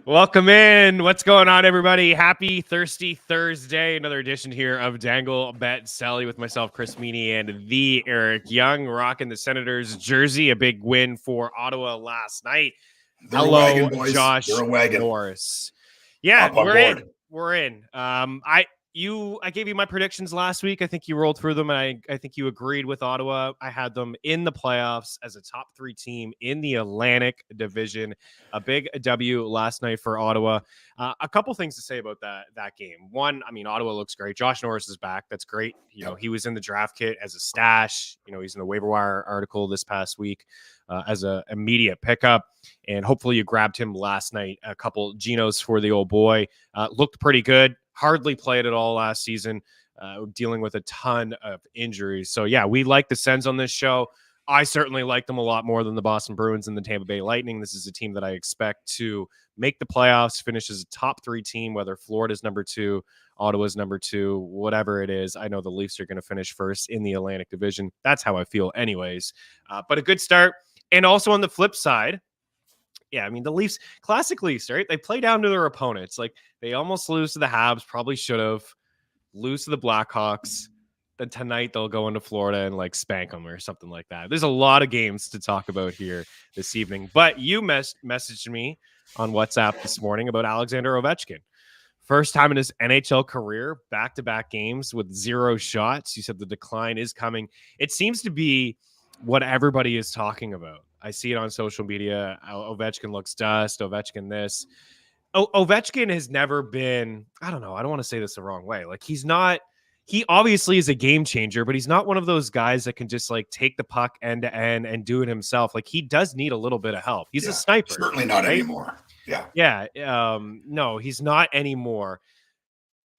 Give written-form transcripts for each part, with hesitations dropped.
Welcome in. What's going on, everybody? Happy Thirsty Thursday. Another edition here of Dangle, Bet, Celly with myself, Chris Meaney, and the Eric Young, rocking the Senators jersey. A big win for Ottawa last night. They're Hello, a wagon, boys. Josh They're a wagon. Norris. Yeah, we're in. I gave you my predictions last week. I think you rolled through them, and I think you agreed with Ottawa. I had them in the playoffs as a top 3 team in the Atlantic Division. A big W last night for Ottawa. A couple things to say about that game. One, I mean, Ottawa looks great. Josh Norris is back. That's great. You know, he was in the draft kit as a stash. You know, he's in the waiver wire article this past week as an immediate pickup. And hopefully you grabbed him last night. A couple Genos for the old boy. Looked pretty good. Hardly played at all last season, dealing with a ton of injuries. So, yeah, we like the Sens on this show. I certainly like them a lot more than the Boston Bruins and the Tampa Bay Lightning. This is a team that I expect to make the playoffs, finish as a top 3 team, whether Florida's number 2, Ottawa's number 2, whatever it is. I know the Leafs are going to finish first in the Atlantic Division. That's how I feel anyways. But a good start. And also on the flip side, yeah, I mean, the Leafs, classic Leafs, right? They play down to their opponents. Like, they almost lose to the Habs, probably should have. Lose to the Blackhawks. Then tonight they'll go into Florida and, like, spank them or something like that. There's a lot of games to talk about here this evening. But you messaged me on WhatsApp this morning about Alexander Ovechkin. First time in his NHL career, back-to-back games with 0 shots. You said the decline is coming. It seems to be what everybody is talking about. I see it on social media. Ovechkin looks dust. Ovechkin this. Ovechkin has never been, I don't know. I don't want to say this the wrong way. Like, he obviously is a game changer, but he's not one of those guys that can just, like, take the puck end to end and do it himself. Like, he does need a little bit of help. He's a sniper. Certainly not anymore. Yeah. Yeah. No, he's not anymore.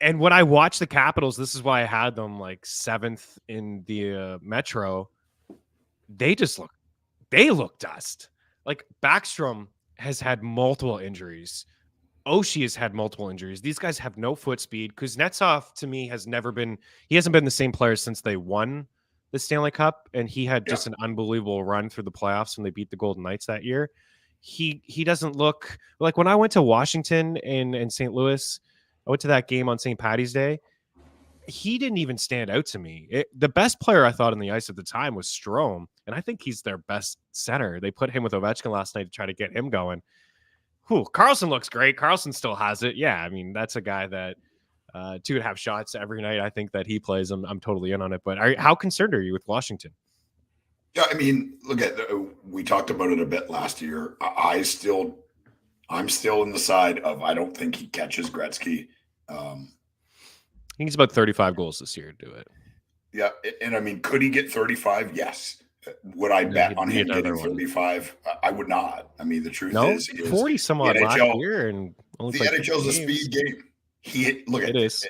And when I watch the Capitals, this is why I had them like 7th in the Metro. They look dust. Like, Backstrom has had multiple injuries. Oshie has had multiple injuries. These guys have no foot speed. Kuznetsov, to me, hasn't been the same player since they won the Stanley Cup, and he had just an unbelievable run through the playoffs when they beat the Golden Knights that year. He doesn't look like, when I went to Washington and St. Louis, I went to that game on St. Patty's Day. He didn't even stand out to me. The best player I thought on the ice at the time was Strome, and I think he's their best center. They put him with Ovechkin last night to try to get him going. Carlson looks great. Carlson still has it. Yeah, I mean, that's a guy that 2.5 shots every night. I think that he plays. I'm totally in on it. But how concerned are you with Washington? Yeah, I mean, we talked about it a bit last year. I'm still in the side of, I don't think he catches Gretzky. I think he's about 35 goals this year to do it. Yeah, and I mean, could he get 35? Yes. Would I bet on him getting 35? I would not. I mean, the truth is 40 some odd last year, and the NHL is a speed game. It is,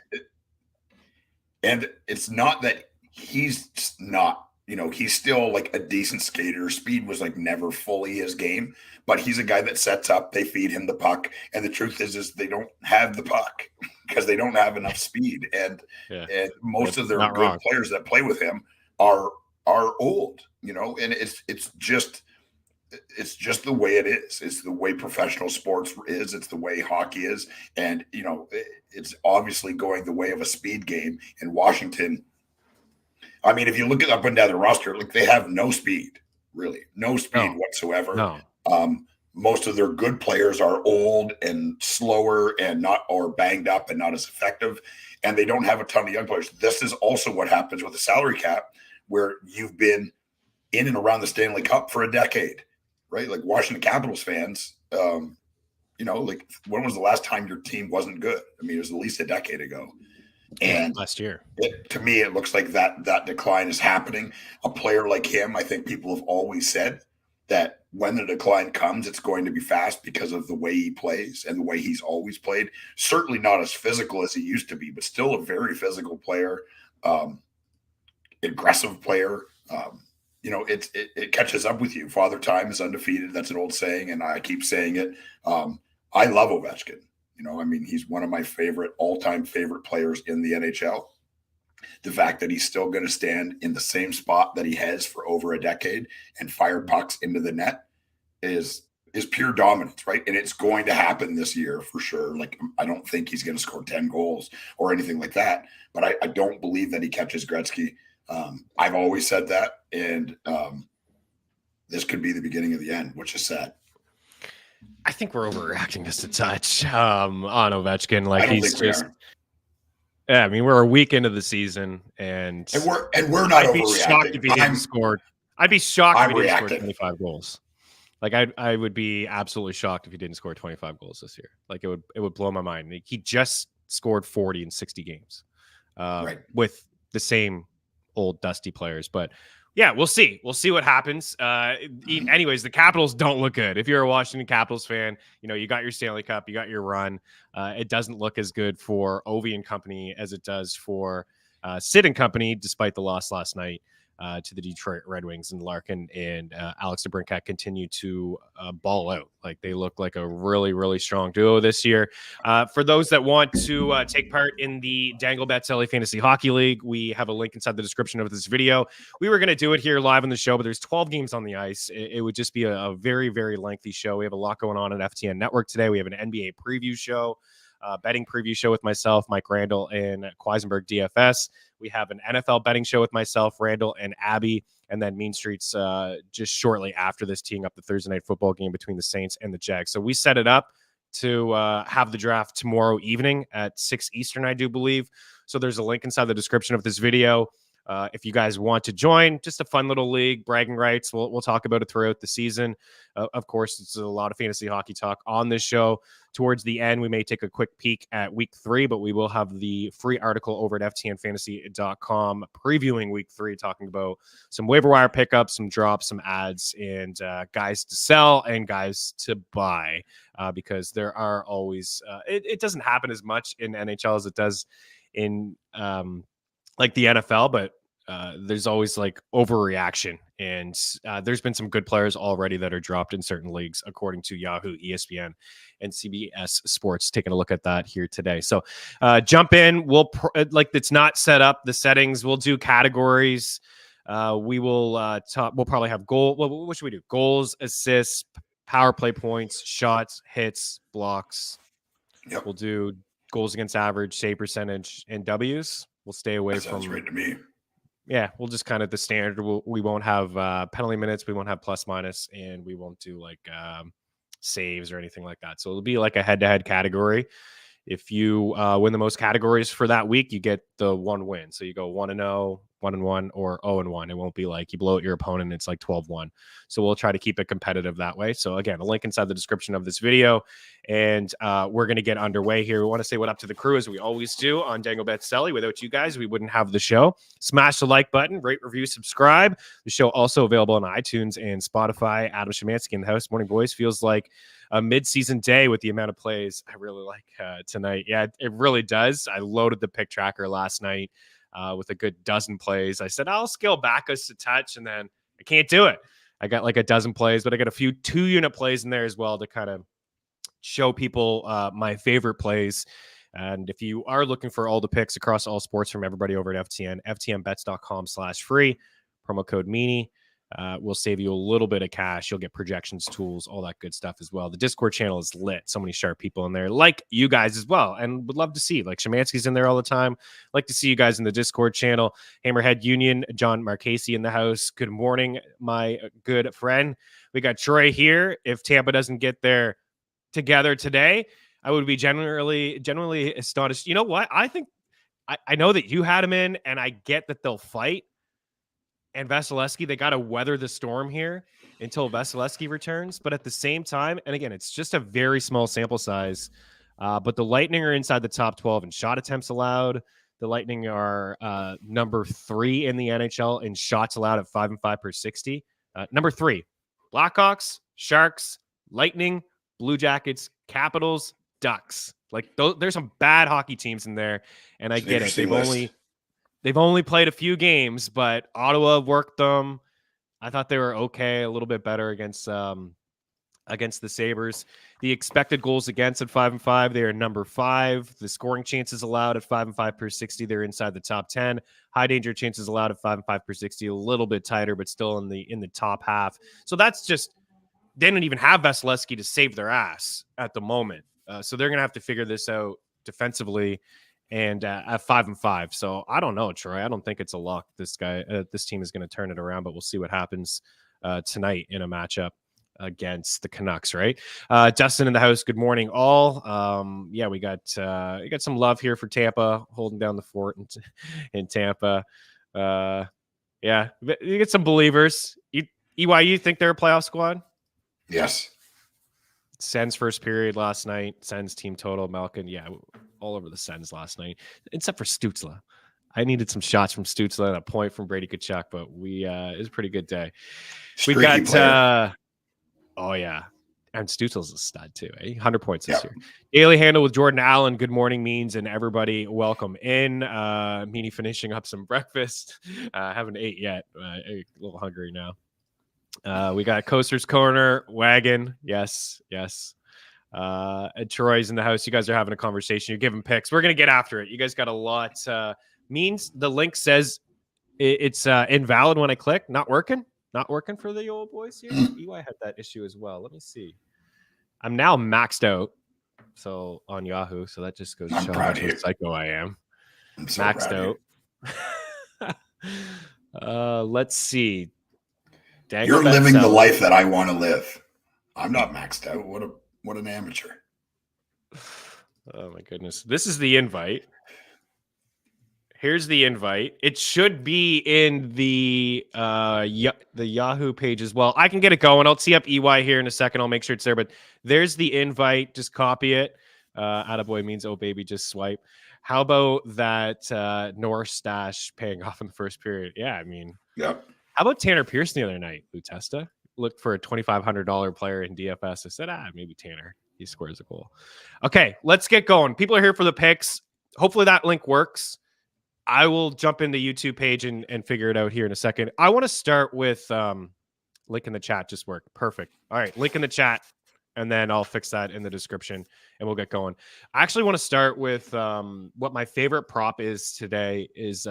and it's not that he's not. You know, he's still like a decent skater. Speed was like never fully his game, but he's a guy that sets up. They feed him the puck, and the truth is they don't have the puck because they don't have enough speed. And most of their good players that play with him are old. You know, and it's just the way it is. It's the way professional sports is. It's the way hockey is, and you know, it's obviously going the way of a speed game in Washington. I mean, if you look at up and down the roster, like, they have no speed, really, no speed whatsoever. No. Most of their good players are old and slower and or banged up and not as effective, and they don't have a ton of young players. This is also what happens with the salary cap, where you've been in and around the Stanley Cup for a decade, right? Like, Washington Capitals fans, you know, like, when was the last time your team wasn't good? I mean, it was at least a decade ago. And last year, to me, it looks like that decline is happening. A player like him, I think people have always said that when the decline comes, it's going to be fast because of the way he plays and the way he's always played. Certainly not as physical as he used to be, but still a very physical player, aggressive player. You know, it catches up with you. Father Time is undefeated. That's an old saying, and I keep saying it. I love Ovechkin. You know, I mean, he's one of my all-time favorite players in the NHL. The fact that he's still going to stand in the same spot that he has for over a decade and fire pucks into the net is is pure dominance, right? And it's going to happen this year for sure. Like, I don't think he's going to score 10 goals or anything like that, but I don't believe that he catches Gretzky. I've always said that, and this could be the beginning of the end, which is sad. I think we're overreacting just a touch on Ovechkin. Like, he's just. Yeah, I mean, we're a week into the season, and we're not. I'd be shocked if he didn't score. I'd be shocked if he didn't score 25 goals. Like, I would be absolutely shocked if he didn't score 25 goals this year. Like, it would blow my mind. He just scored 40 in 60 games, with the same old dusty players. But yeah, we'll see. We'll see what happens. Anyways, the Capitals don't look good. If you're a Washington Capitals fan, you got your Stanley Cup, you got your run. It doesn't look as good for Ovi and company as it does for Sid and company, despite the loss last night to the Detroit Red Wings, and Larkin and Alex DeBrincat continue to ball out. Like, they look like a really, really strong duo this year. For those that want to take part in the Dangle Celly Fantasy Hockey League, we have a link inside the description of this video. We were going to do it here live on the show, but there's 12 games on the ice. It would just be a very, very lengthy show. We have a lot going on at FTN Network today. We have an NBA preview show, betting preview show with myself, Mike Randall, and Queisenberg DFS. We have an NFL betting show with myself, Randall, and Abby, and then Mean Streets just shortly after this, teeing up the Thursday night football game between the Saints and the Jags. So we set it up to have the draft tomorrow evening at 6 Eastern, I do believe. So there's a link inside the description of this video. If you guys want to join, just a fun little league, bragging rights. We'll talk about it throughout the season. Of course, it's a lot of fantasy hockey talk on this show. Towards the end, we may take a quick peek at week 3, but we will have the free article over at ftnfantasy.com previewing week 3, talking about some waiver wire pickups, some drops, some ads, and guys to sell and guys to buy, because there are always it doesn't happen as much in NHL as it does in like the NFL, but there's always like overreaction, and there's been some good players already that are dropped in certain leagues, according to Yahoo, ESPN, and CBS Sports. Taking a look at that here today. So jump in. We'll like, it's not set up, the settings. We'll do categories. We will talk. We'll probably have what should we do? Goals, assists, power play points, shots, hits, blocks. Yep. We'll do goals against average, save percentage, and W's. We'll stay away that from. Sounds right to me. Yeah, we'll just kind of the standard. We won't have penalty minutes. We won't have plus minus, and we won't do like saves or anything like that. So it'll be like a head-to-head category. If you win the most categories for that week, you get the one win. So you go 1-0, 1-1, or 0-1. It won't be like you blow out your opponent. It's like 12-1. So we'll try to keep it competitive that way. So again, a link inside the description of this video. And we're going to get underway here. We want to say what up to the crew, as we always do on Dangle Celly. Without you guys, we wouldn't have the show. Smash the like button, rate, review, subscribe. The show also available on iTunes and Spotify. Adam Szymanski in the house. Morning, boys. Feels like a mid-season day with the amount of plays I really like tonight. Yeah, it really does. I loaded the pick tracker last night with a good dozen plays. I said, I'll scale back us a touch, and then I can't do it. I got like a dozen plays, but I got a few 2-unit plays in there as well to kind of show people my favorite plays. And if you are looking for all the picks across all sports from everybody over at FTN, ftnbets.com/free, promo code Meaney. Will save you a little bit of cash. You'll get projections, tools, all that good stuff as well. The Discord channel is lit. So many sharp people in there, like you guys as well, and would love to see. Like Szymanski's in there all the time. Like to see you guys in the Discord channel. Hammerhead Union, John Marchese in the house. Good morning, my good friend. We got Troy here. If Tampa doesn't get their together today, I would be genuinely astonished. You know what? I think I know that you had him in, and I get that they'll fight. And Vasilevsky, they got to weather the storm here until Vasilevsky returns. But at the same time, and again, it's just a very small sample size, but the Lightning are inside the top 12 in shot attempts allowed. The Lightning are number 3 in the NHL in shots allowed at 5-5 per 60. Number 3, Blackhawks, Sharks, Lightning, Blue Jackets, Capitals, Ducks. Like there's some bad hockey teams in there, and I get it. They've only played a few games, but Ottawa worked them. I thought they were okay, a little bit better against the Sabres. The expected goals against at 5-5, they are number 5. The scoring chances allowed at 5-5 per 60, they're inside the top 10. High danger chances allowed at 5-5 per 60, a little bit tighter, but still in the top half. So that's just they don't even have Vasilevsky to save their ass at the moment. So they're going to have to figure this out defensively and at 5-5. So I don't know, Troy. I don't think it's a lock. This team is going to turn it around, but we'll see what happens tonight in a matchup against the Canucks, right? Dustin in the house. Good morning, all. We got some love here for Tampa, holding down the fort in Tampa. You get some believers. You think they're a playoff squad? Yes. Sens first period last night. Sens team total. Malkin, all over the Sens last night, except for Stützle. I needed some shots from Stützle and a point from Brady Tkachuk, but it was a pretty good day. Streaky we got player. And Stützle's a stud too, 100 points this year. Daily handle with Jordan Allen. Good morning, Means, and everybody. Welcome in. Meaney finishing up some breakfast. Haven't ate yet. A little hungry now. We got Coaster's Corner, Wagon. Yes. And Troy's in the house. You guys are having a conversation. You're giving picks. We're going to get after it. You guys got a lot. Means the link says it's invalid when I click. Not working for the old boys here. EY had that issue as well. Let me see. I'm now maxed out. So on Yahoo. So that just goes to show how much psycho I am. I'm so maxed out. Let's see. Dangle You're living the life that I want to live. I'm not maxed out. What an amateur. Oh my goodness. This is the invite. Here's the invite. It should be in the Yahoo page as well. I can get it going. I'll tee up EY here in a second. I'll make sure it's there. But there's the invite. Just copy it. Attaboy means, oh, baby, just swipe. How about that Norris stash paying off in the first period? Yeah, I mean. Yep. How about Tanner Pierce the other night, Lutesta? Looked for a $2,500 player in DFS. I said, maybe Tanner. He scores a goal. Okay, let's get going. People are here for the picks. Hopefully that link works. I will jump in the YouTube page and figure it out here in a second. I want to start with link in the chat. Just worked. Perfect. All right, link in the chat, and then I'll fix that in the description, and we'll get going. I actually want to start with what my favorite prop is today is,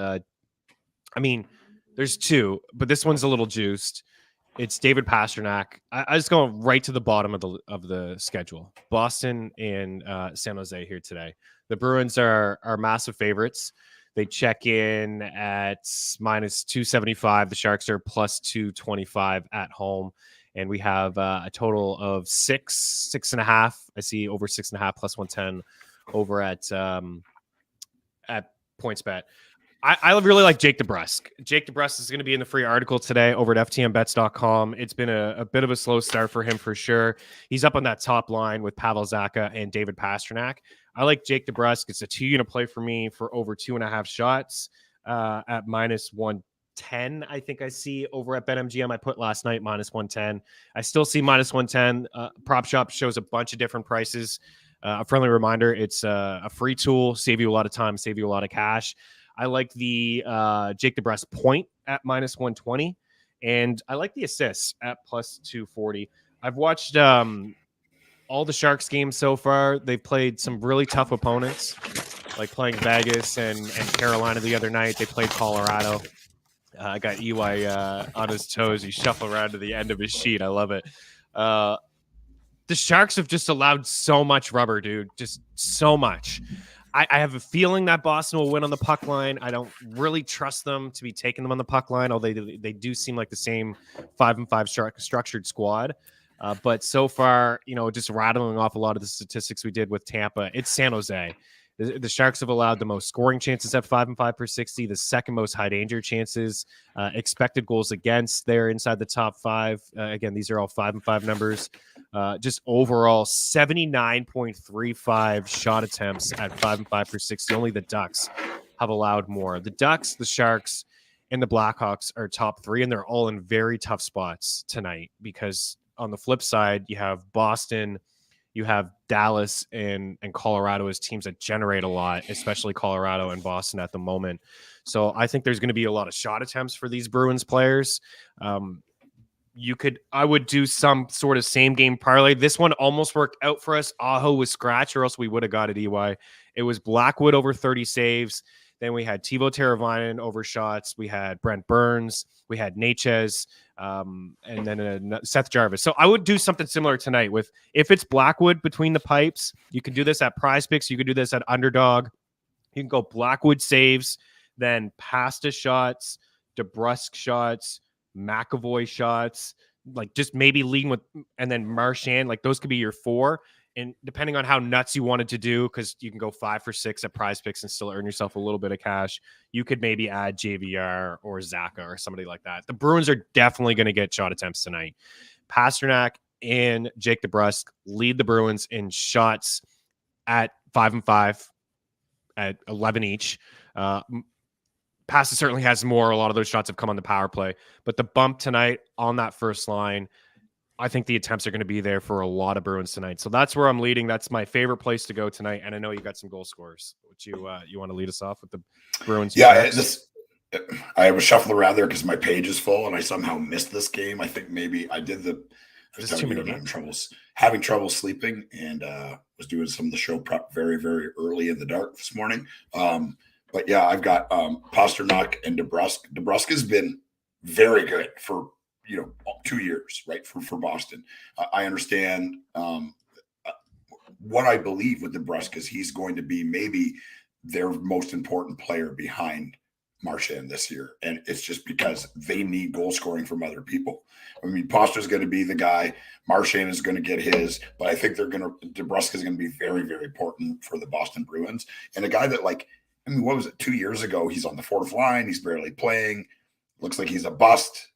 there's two, but this one's a little juiced. It's David Pastrnak. I just go right to the bottom of the schedule. Boston and San Jose here today. The Bruins are massive favorites. They check in at minus 275. The Sharks are plus 225 at home. And we have a total of 6.5. I see over 6.5 plus 110 over at PointsBet. I really like Jake DeBrusk. Jake DeBrusk is going to be in the free article today over at ftnbets.com. It's been a bit of a slow start for him for sure. He's up on that top line with Pavel Zacha and David Pastrnak. I like Jake DeBrusk. It's a 2-unit play for me for over 2.5 shots at minus 110. I think I see over at BetMGM. I put last night minus 110. I still see minus 110. Prop Shop shows a bunch of different prices. A friendly reminder, it's a free tool. Save you a lot of time, save you a lot of cash. I like the Jake DeBrusk point at minus 120, and I like the assists at plus 240. I've watched all the Sharks games so far. They've played some really tough opponents, like playing Vegas and Carolina the other night. They played Colorado. I got EY on his toes. He shuffled around to the end of his sheet. I love it. The Sharks have just allowed so much rubber, dude. Just so much. I have a feeling that Boston will win on the puck line. I don't really trust them to be taking them on the puck line, although they do seem like the same 5-5 structured squad. But so far, just rattling off a lot of the statistics we did with Tampa, it's San Jose. The Sharks have allowed the most scoring chances at 5-5 per 60, the second most high danger chances, expected goals against. They're inside the top 5. Again, these are all 5-5 numbers. Just overall 79.35 shot attempts at 5-5 per 60. Only the Ducks have allowed more. The Ducks, the Sharks, and the Blackhawks are top 3, and they're all in very tough spots tonight because on the flip side, you have Boston, you have Dallas and Colorado as teams that generate a lot, especially Colorado and Boston at the moment. So I think there's going to be a lot of shot attempts for these Bruins players. I would do some sort of same game parlay. This one almost worked out for us. Aho was scratch, or else we would have got it, EY. It was Blackwood over 30 saves. Then we had Teuvo Teravainen over shots. We had Brent Burns. We had Natchez, and then Seth Jarvis. So I would do something similar tonight with, if it's Blackwood between the pipes, you can do this at Prize Picks. You can do this at Underdog. You can go Blackwood saves, then Pasta shots, DeBrusk shots, McAvoy shots, like just maybe leading with, and then Marchand, like those could be your 4. And depending on how nuts you wanted to do, because you can go 5 for 6 at Prize Picks and still earn yourself a little bit of cash, you could maybe add JVR or Zaka or somebody like that. The Bruins are definitely going to get shot attempts tonight. Pasternak and Jake DeBrusk lead the Bruins in shots at 5 and 5 at 11 each. Pasta certainly has more. A lot of those shots have come on the power play, but the bump tonight on that first line, I think the attempts are going to be there for a lot of Bruins tonight. So that's where I'm leading. That's my favorite place to go tonight. And I know you got some goal scorers. Would you want to lead us off with the Bruins? Yeah, I was shuffling around there because my page is full and I somehow missed this game. I think maybe I did having trouble sleeping and was doing some of the show prep very, very early in the dark this morning. But yeah, I've got Pasternak and DeBrusk. DeBrusk has been very good for 2 years, right? For Boston. I understand what I believe with DeBrusk is he's going to be maybe their most important player behind Marchand this year. And it's just because they need goal scoring from other people. I mean, Paster's going to be the guy. Marchand is going to get his, but I think DeBrusk is going to be very, very important for the Boston Bruins. And a guy that what was it? 2 years ago, he's on the 4th line. He's barely playing. Looks like he's a bust.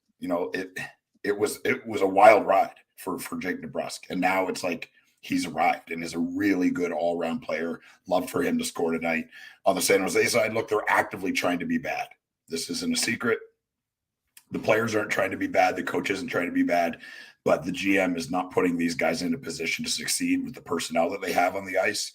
It was a wild ride for Jake DeBrusk. And now it's like he's arrived and is a really good all-around player. Love for him to score tonight. On the San Jose side, look, they're actively trying to be bad. This isn't a secret. The players aren't trying to be bad. The coach isn't trying to be bad. But the GM is not putting these guys in a position to succeed with the personnel that they have on the ice,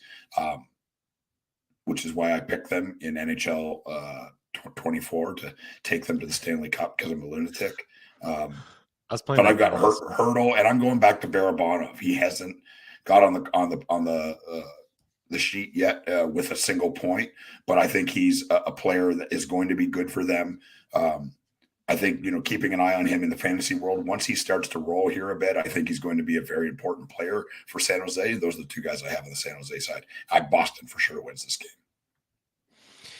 which is why I picked them in NHL 24 to take them to the Stanley Cup because I'm a lunatic. But I've got Hurdle, and I'm going back to Barabanov. He hasn't got on the sheet yet with a single point, but I think he's a player that is going to be good for them. I think keeping an eye on him in the fantasy world. Once he starts to roll here a bit, I think he's going to be a very important player for San Jose. Those are the 2 guys I have on the San Jose side. Boston for sure wins this game.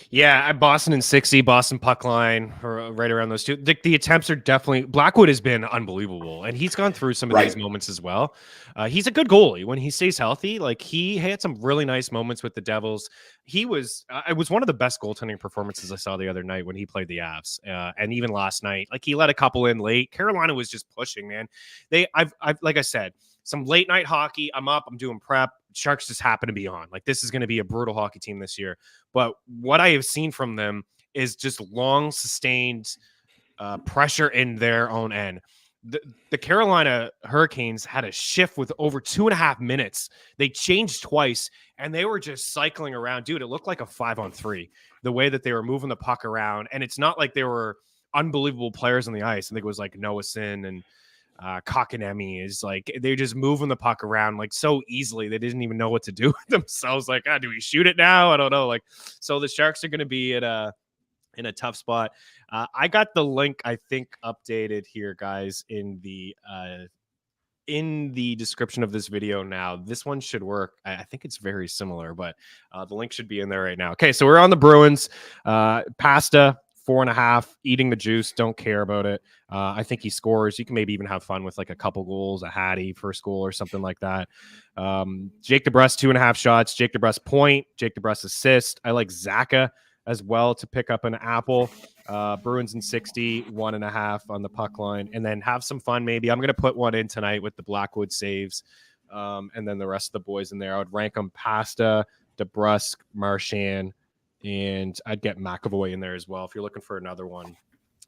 Yeah, Boston in 60, Boston puck line, or right around those 2. The attempts are definitely, Blackwood has been unbelievable, and he's gone through some of these moments as well. He's a good goalie when he stays healthy. Like, he had some really nice moments with the Devils. It was one of the best goaltending performances I saw the other night when he played the Avs, and even last night. Like, he let a couple in late. Carolina was just pushing, man. I've like I said, some late night hockey. I'm up. I'm doing prep. Sharks just happen to be on. Like, this is going to be a brutal hockey team this year. But what I have seen from them is just long, sustained pressure in their own end. The Carolina Hurricanes had a shift with over 2.5 minutes. They changed twice, and they were just cycling around. Dude, it looked like a 5-on-3, the way that they were moving the puck around. And it's not like they were unbelievable players on the ice. I think it was like Noah Sin and Kotkaniemi is like, they're just moving the puck around like so easily. They didn't even know what to do with themselves. Like, do we shoot it now? I don't know. Like, so the Sharks are going to be in a tough spot. I got the link, I think, updated here, guys, in the description of this video now. This one should work. I think it's very similar, but the link should be in there right now. Okay, so we're on the Bruins. Pasta 4.5, eating the juice, don't care about it. I think he scores. You can maybe even have fun with like a couple goals, a Hattie first goal or something like that. Jake DeBrusk 2.5 shots, Jake DeBrusk point, Jake DeBrusk assist. I like Zaka as well to pick up an apple. Bruins in 60, 1.5 on the puck line, and then have some fun. Maybe I'm going to put one in tonight with the Blackwood saves, and then the rest of the boys in there. I would rank them Pasta, DeBrusk, Marchand, and I'd get McAvoy in there as well. If you're looking for another one,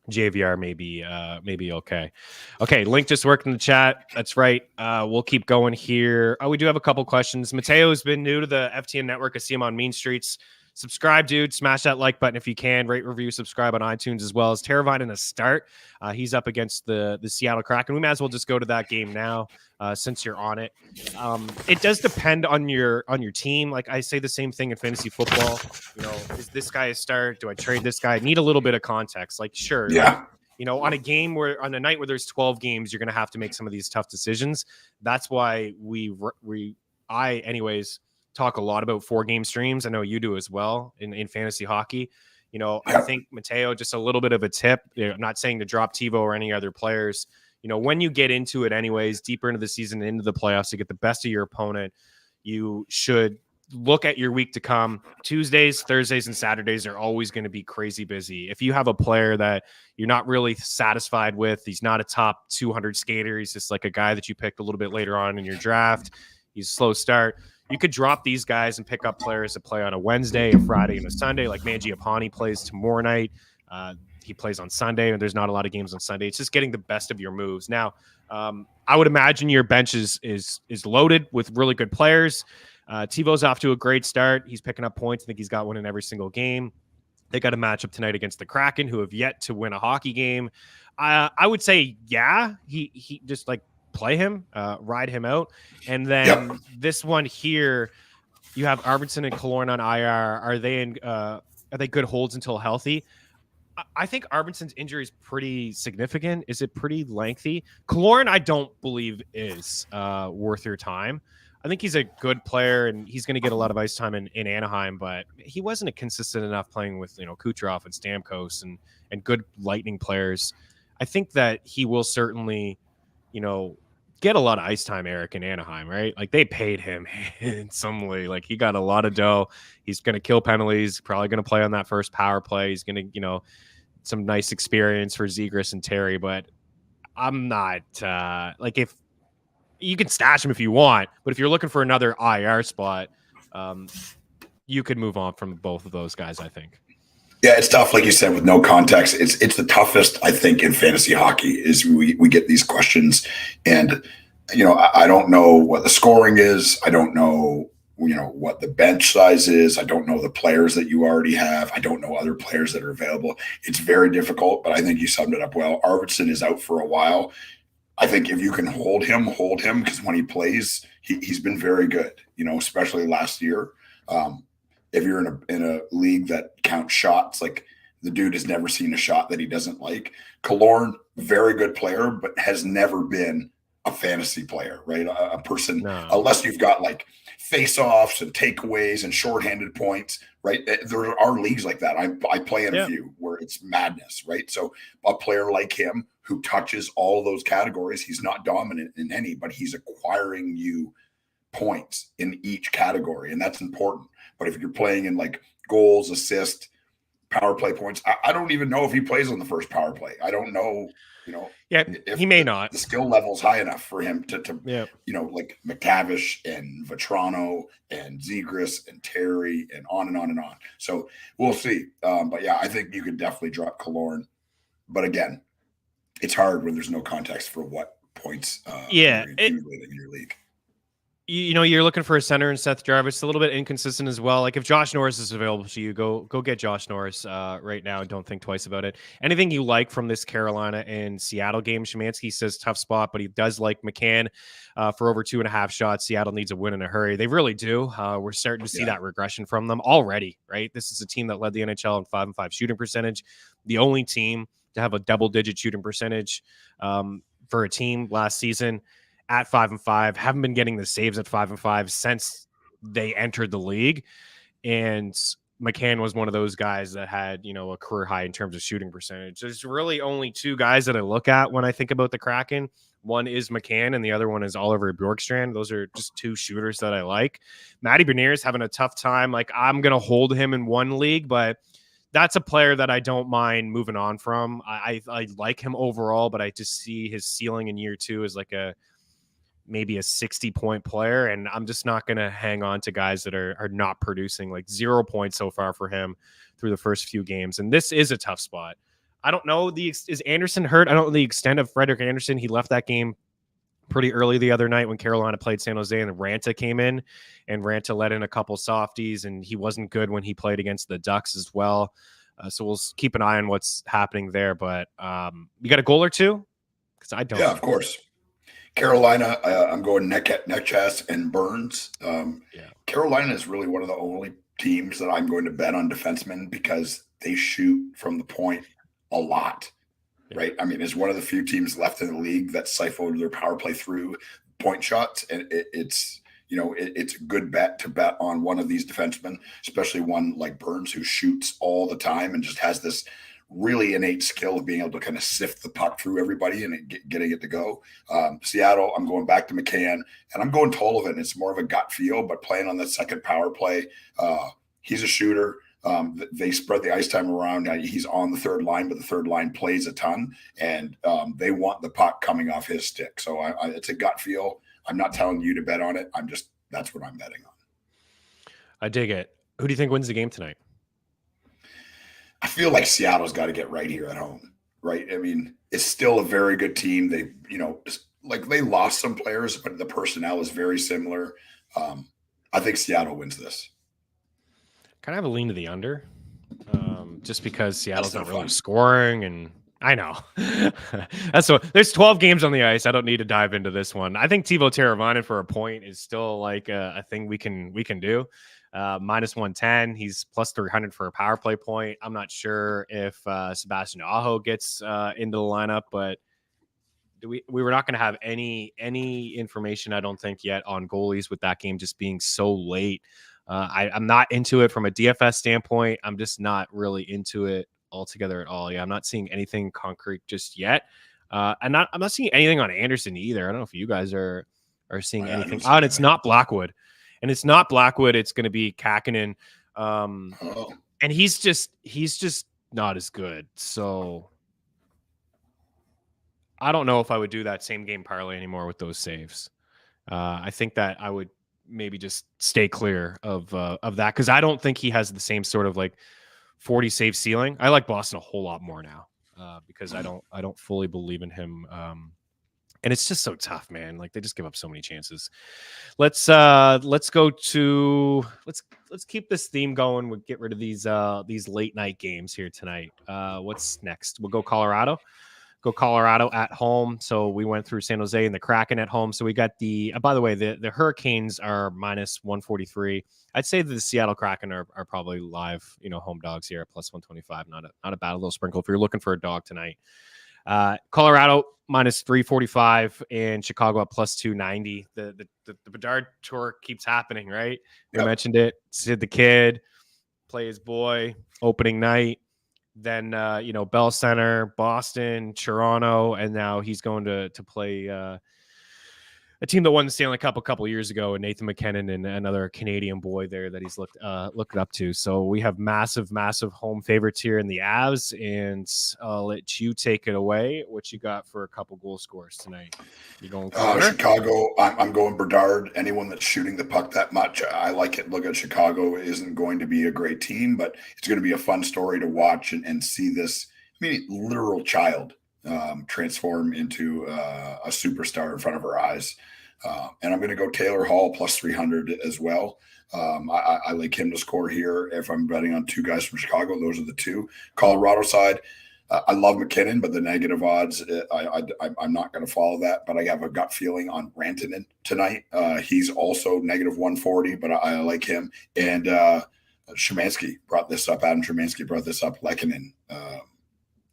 JVR maybe okay. Okay, link just worked in the chat. That's right. We'll keep going here. We do have a couple questions. Mateo has been new to the FTN Network. I see him on Mean Streets subscribe, dude. Smash that like button if you can. Rate, review, subscribe on iTunes as well. As Teravine in a start. He's up against the Seattle Kraken. We might as well just go to that game now since you're on it. It does depend on your team. Like I say the same thing in fantasy football. Is this guy a start? Do I trade this guy? I need a little bit of context. Like, sure. Yeah. Like, on a night where there's 12 games, you're going to have to make some of these tough decisions. That's why I anyways talk a lot about 4-game streams. I know you do as well in fantasy hockey. I think Mateo, just a little bit of a tip. I'm not saying to drop TiVo or any other players. When you get into it anyways, deeper into the season, into the playoffs, to get the best of your opponent, you should look at your week to come. Tuesdays, Thursdays, and Saturdays are always going to be crazy busy. If you have a player that you're not really satisfied with, he's not a top 200 skater, he's just like a guy that you picked a little bit later on in your draft, he's a slow start, you could drop these guys and pick up players that play on a Wednesday, a Friday, and a Sunday. Like Mangiapane plays tomorrow night. He plays on Sunday, and there's not a lot of games on Sunday. It's just getting the best of your moves. Now, I would imagine your bench is loaded with really good players. TiVo's off to a great start. He's picking up points. I think he's got one in every single game. They got a matchup tonight against the Kraken, who have yet to win a hockey game. I would say, he just like play him, ride him out. And then this one here, you have Arvidsson and Killorn on IR. Are they good holds until healthy? I think Arvidsson's injury is pretty significant. Is it pretty lengthy? Killorn, I don't believe is worth your time. I think he's a good player, and he's going to get a lot of ice time in Anaheim, but he wasn't consistent enough playing with Kucherov and Stamkos and good Lightning players. I think that he will certainly, get a lot of ice time, Eric, in Anaheim, right? Like they paid him handsomely. Like he got a lot of dough. He's going to kill penalties, probably going to play on that first power play. He's going to, some nice experience for Zegras and Terry, but I'm not if you can stash him if you want, but if you're looking for another IR spot, you could move on from both of those guys, I think. Yeah, it's tough, like you said, with no context. It's the toughest, I think, in fantasy hockey is we get these questions, and I don't know what the scoring is. I don't know what the bench size is. I don't know the players that you already have. I don't know other players that are available. It's very difficult, but I think you summed it up well. Arvidsson is out for a while. I think if you can hold him, because when he plays, he's been very good. Especially last year. If you're in a league that counts shots, like the dude has never seen a shot that he doesn't like. Killorn, very good player, but has never been a fantasy player, right? A person, unless you've got like face-offs and takeaways and shorthanded points, right? There are leagues like that. I play in a few where it's madness, right? So a player like him who touches all of those categories, he's not dominant in any, but he's acquiring you points in each category, and that's important. But if you're playing in like goals, assists, power play points, I don't even know if he plays on the first power play. I don't know, if he may not. The skill level's high enough for him to like McTavish and Vetrano and Zegras and Terry and on and on and on. So we'll see. But yeah, I think you could definitely drop Killorn. But again, it's hard when there's no context for what points you're accumulating in your league. You're looking for a center in Seth Jarvis, a little bit inconsistent as well. Like if Josh Norris is available to you, go get Josh Norris right now and don't think twice about it. Anything you like from this Carolina and Seattle game? Szymanski says tough spot, but he does like McCann for over 2.5 shots. Seattle needs a win in a hurry. They really do. We're starting to see that regression from them already, right? This is a team that led the NHL in 5-5 shooting percentage. The only team to have a double-digit shooting percentage for a team last season. At 5-5, haven't been getting the saves at 5-5 since they entered the league. And McCann was one of those guys that had, a career high in terms of shooting percentage. There's really only two guys that I look at when I think about the Kraken. One is McCann and the other one is Oliver Bjorkstrand. Those are just two shooters that I like. Matty Beniers having a tough time. Like I'm going to hold him in one league, but that's a player that I don't mind moving on from. I like him overall, but I just see his ceiling in year 2 as like maybe a 60-point player, and I'm just not going to hang on to guys that are not producing. Like 0 points so far for him through the first few games, and this is a tough spot. I don't know is Anderson hurt? I don't know the extent of Frederik Anderson. He left that game pretty early the other night when Carolina played San Jose and Ranta came in, and Ranta let in a couple softies, and he wasn't good when he played against the Ducks as well. So we'll keep an eye on what's happening there. But you got a goal or two? Because I don't. Yeah, of course. Carolina, I'm going Necas and Burns. Carolina is really one of the only teams that I'm going to bet on defensemen because they shoot from the point a lot, right? I mean, it's one of the few teams left in the league that siphoned their power play through point shots, and it's a good bet to bet on one of these defensemen, especially one like Burns who shoots all the time and just has this really innate skill of being able to kind of sift the puck through everybody and getting it to go. Seattle, I'm going back to McCann, and I'm going Tollivan. It's more of a gut feel, but playing on that second power play, he's a shooter. They spread the ice time around. He's on the third line, but the third line plays a ton, and they want the puck coming off his stick. So it's a gut feel. I'm not telling you to bet on it. That's what I'm betting on. I dig it. Who do you think wins the game tonight? I feel like Seattle's got to get right here at home, right? I mean, it's still a very good team. They, they lost some players, but the personnel is very similar. I think Seattle wins this. Kind of have a lean to the under, just because Seattle's not really scoring, and I know that's so. There's 12 games on the ice. I don't need to dive into this one. I think Teuvo Teravainen for a point is still like a thing we can do. Minus 110. He's plus 300 for a power play point. I'm not sure if Sebastian Aho gets into the lineup, but we were not going to have any information, I don't think, yet on goalies with that game just being so late. I'm not into it from a DFS standpoint. I'm just not really into it altogether at all. Yeah, I'm not seeing anything concrete just yet. I'm not seeing anything on Anderson either. I don't know if you guys are seeing anything. And it's not Blackwood. And it's not Blackwood. It's going to be Kakinen. And he's just not as good. So I don't know if I would do that same game parlay anymore with those saves. I think that I would maybe just stay clear of that, because I don't think he has the same sort of like 40 save ceiling. I like Boston a whole lot more now because I don't fully believe in him. And it's just so tough, man. Like they just give up so many chances. Let's go to let's keep this theme going. We'll get rid of these late night games here tonight. What's next? We'll go Colorado. Go Colorado at home. So we went through San Jose and the Kraken at home. So we got by the way, the Hurricanes are minus 143. I'd say that the Seattle Kraken are probably live, home dogs here at plus 125. Not a bad little sprinkle if you're looking for a dog tonight. Colorado minus 345 and Chicago at plus 290. The Bedard tour keeps happening, right? We mentioned it. Sid the Kid, play his boy, opening night. Then, Bell Center, Boston, Toronto, and now he's going to play a team that won the Stanley Cup a couple of years ago, and Nathan McKinnon and another Canadian boy there that he's looked up to. So we have massive home favorites here in the Avs, and I'll let you take it away. What you got for a couple goal scores tonight? You going Chicago? I'm going Bedard. Anyone that's shooting the puck that much, I like it. Look at Chicago isn't going to be a great team, but it's going to be a fun story to watch and see this. Literal child transform into a superstar in front of our eyes. And I'm going to go Taylor Hall plus 300 as well. I like him to score here. If I'm betting on two guys from Chicago, those are the two. Colorado side, I love McKinnon, but the negative odds, I'm not going to follow that. But I have a gut feeling on Rantanen tonight. He's also negative 140, but I like him. And Szymanski brought this up. Adam Szymanski brought this up. Lehkonen.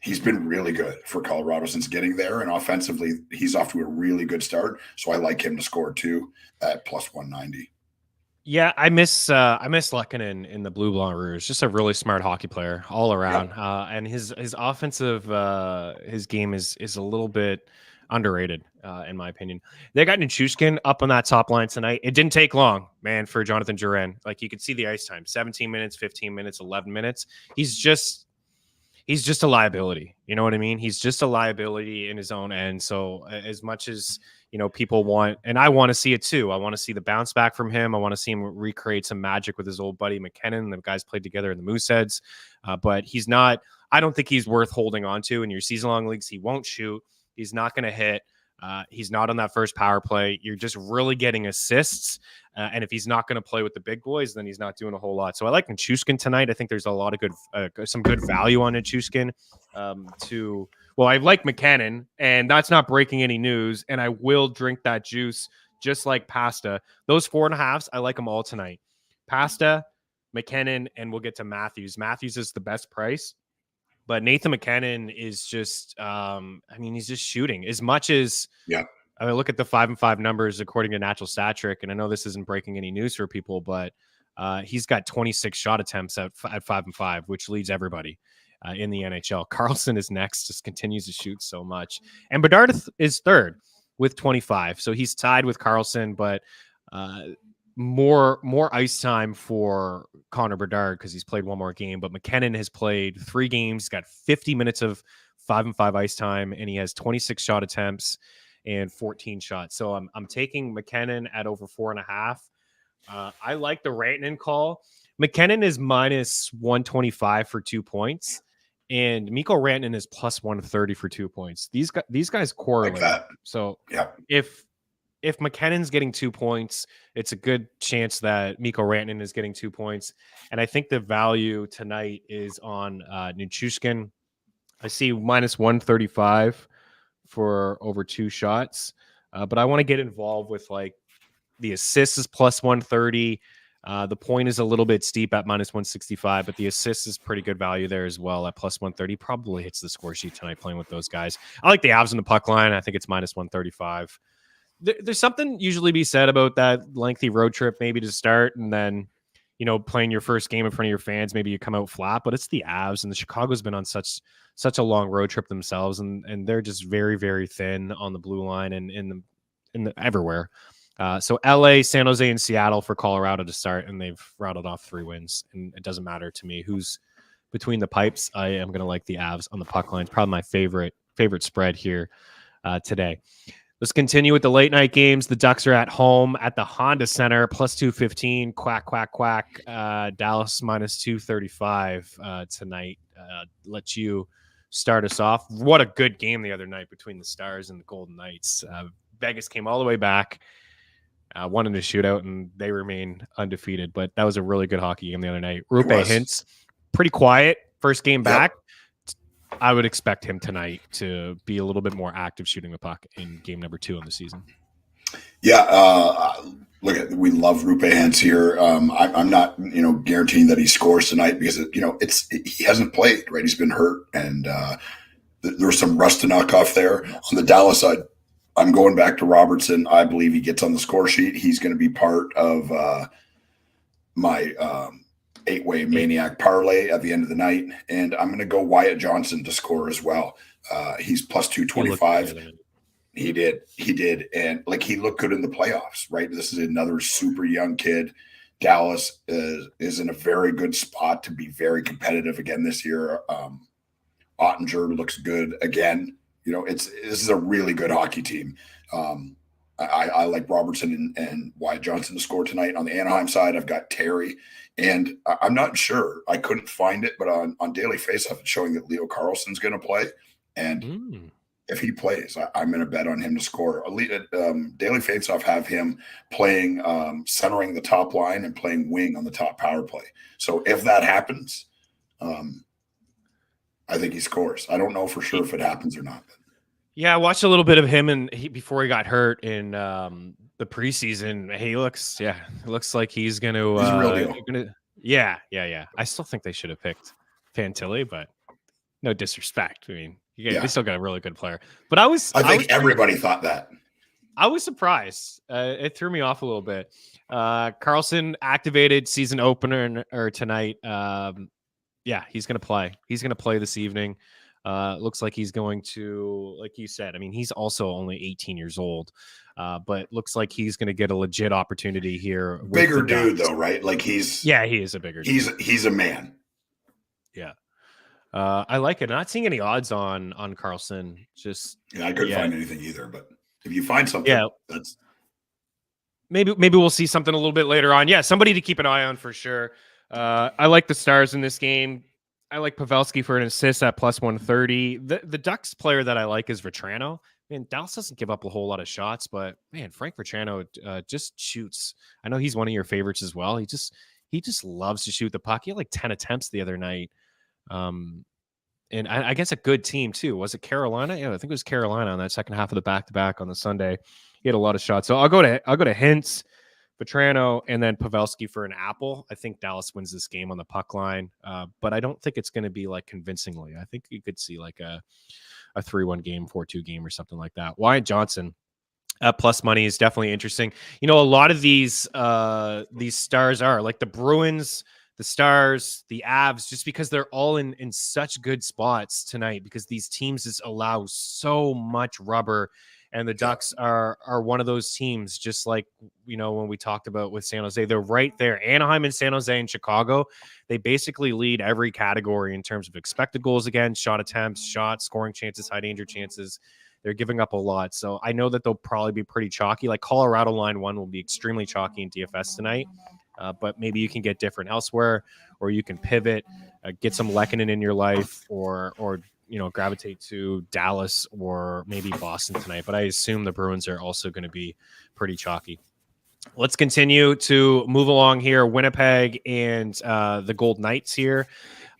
He's been really good for Colorado since getting there, and offensively, he's off to a really good start. So I like him to score too at plus 190. Yeah, I miss Lehkonen in the Blue Blanc Rouge. Just a really smart hockey player all around, and his offensive his game is a little bit underrated in my opinion. They got Nichushkin up on that top line tonight. It didn't take long, man, for Jonathan Drouin. Like you could see the ice time: 17 minutes, 15 minutes, 11 minutes. He's just a liability. You know what I mean? He's just a liability in his own end. So as much as, people want, and I want to see it too. I want to see the bounce back from him. I want to see him recreate some magic with his old buddy McKinnon. The guys played together in the Mooseheads, but he's not, I don't think he's worth holding on to in your season long leagues. He won't shoot. He's not going to hit. He's not on that first power play. You're just really getting assists. And if he's not going to play with the big boys, then he's not doing a whole lot. So I like Nichushkin tonight. I think there's a lot of some good value on Nichushkin. I like McKinnon, and that's not breaking any news. And I will drink that juice just like Pasta. Those 4.5s, I like them all tonight. Pasta, McKinnon, and we'll get to Matthews. Matthews is the best price. But Nathan McKinnon is just, he's just shooting as much as, I look at the 5-5 numbers according to Natural Stat Trick, and I know this isn't breaking any news for people, but he's got 26 shot attempts at 5-5, which leads everybody in the NHL. Carlson is next, just continues to shoot so much. And Bedard is third with 25. So he's tied with Carlson, but more ice time for Connor Bedard because he's played one more game. But McKinnon has played 3 games. He's got 50 minutes of 5-5 ice time, and he has 26 shot attempts and 14 shots. So I'm taking McKinnon at over 4.5. I like the Rantanen call. McKinnon is minus 125 for 2 points, and Mikko Rantanen is plus 130 for 2 points. These guys correlate. Like so if McKinnon's getting 2 points, it's a good chance that Mikko Rantanen is getting 2 points. And I think the value tonight is on Nichushkin. I see minus 135 for over 2 shots. But I want to get involved with like the assists is plus 130. The point is a little bit steep at minus 165, but the assist is pretty good value there as well at plus 130. Probably hits the score sheet tonight playing with those guys. I like the Avs in the puck line. I think it's minus 135. There's something usually be said about that lengthy road trip, maybe to start, and then, playing your first game in front of your fans, maybe you come out flat, but it's the Avs, and the Chicago's been on such a long road trip themselves, and they're just very, very thin on the blue line and in the everywhere. So LA, San Jose, and Seattle for Colorado to start, and they've rattled off 3 wins, and it doesn't matter to me who's between the pipes. I am going to like the Avs on the puck line. It's probably my favorite spread here today. Let's continue with the late night games. The Ducks are at home at the Honda Center, plus 215. Quack, quack, quack. Dallas minus 235 tonight. Let you start us off. What a good game the other night between the Stars and the Golden Knights. Vegas came all the way back, won in a shootout, and they remain undefeated. But that was a really good hockey game the other night. Rupe Hintz, pretty quiet. First game back. I would expect him tonight to be a little bit more active shooting the puck in game number 2 in the season. Yeah, we love Rupe Hintz here. I'm not, guaranteeing that he scores tonight because he hasn't played, right? He's been hurt, and there's some rust to knock off there. On the Dallas side, I'm going back to Robertson. I believe he gets on the score sheet. He's going to be part of my 8-way maniac parlay at the end of the night, and I'm going to go Wyatt Johnson to score as well. He's plus 225. He did, and he looked good in the playoffs, right? This is another super young kid. Dallas is in a very good spot to be very competitive again this year. Ottinger looks good again. This is a really good hockey team. I like Robertson and Wyatt Johnson to score tonight. On the Anaheim side, I've got Terry. And I'm not sure. I couldn't find it, but on Daily Faceoff, it's showing that Leo Carlson's going to play. And if he plays, I'm going to bet on him to score. Daily Faceoff have him playing, centering the top line and playing wing on the top power play. So if that happens, I think he scores. I don't know for sure if it happens or not. Yeah, I watched a little bit of him before he got hurt in the preseason. It looks like he's going to. He's a real deal. Yeah. I still think they should have picked Fantilli, but no disrespect. I mean, they still got a really good player. But I think everybody thought that. I was surprised. It threw me off a little bit. Carlson activated season opener tonight. He's going to play. He's going to play this evening. Looks like he's going to, like you said, I mean, he's also only 18 years old, but looks like he's going to get a legit opportunity here. Bigger dude though, right? he is a bigger dude. He's a man. Yeah. I like it. Not seeing any odds on Carlson. I couldn't find anything either, but if you find something, that's maybe we'll see something a little bit later on. Yeah. Somebody to keep an eye on for sure. I like the Stars in this game. I like Pavelski for an assist at plus 130. The Ducks player that I like is Vetrano. Man, Dallas doesn't give up a whole lot of shots, but man, Frank Vetrano just shoots. I know he's one of your favorites as well. He just loves to shoot the puck. He had like 10 attempts the other night. And I guess a good team too. Was it Carolina? Yeah, I think it was Carolina on that second half of the back-to-back on the Sunday. He had a lot of shots. So I'll go to Hintz, Vetrano, and then Pavelski for an apple. I think Dallas wins this game on the puck line, but I don't think it's going to be like convincingly. I think you could see like a 3-1 game, 4-2 game, or something like that. Wyatt Johnson at plus money is definitely interesting. You know, a lot of these stars are like the Bruins, the Stars, the Avs, just because they're all in such good spots tonight, because these teams just allow so much rubber. And the Ducks are one of those teams, just like, you know, when we talked about with San Jose, they're right there. Anaheim and San Jose and Chicago, they basically lead every category in terms of expected goals against, shot attempts, shots, scoring chances, high danger chances. They're giving up a lot. So I know that they'll probably be pretty chalky. Like Colorado line 1 will be extremely chalky in DFS tonight. But maybe you can get different elsewhere, or you can pivot, get some Lehkonen in your life, or you know, gravitate to Dallas or maybe Boston tonight. But I assume the Bruins are also going to be pretty chalky. Let's continue to move along here. Winnipeg and the Gold Knights here.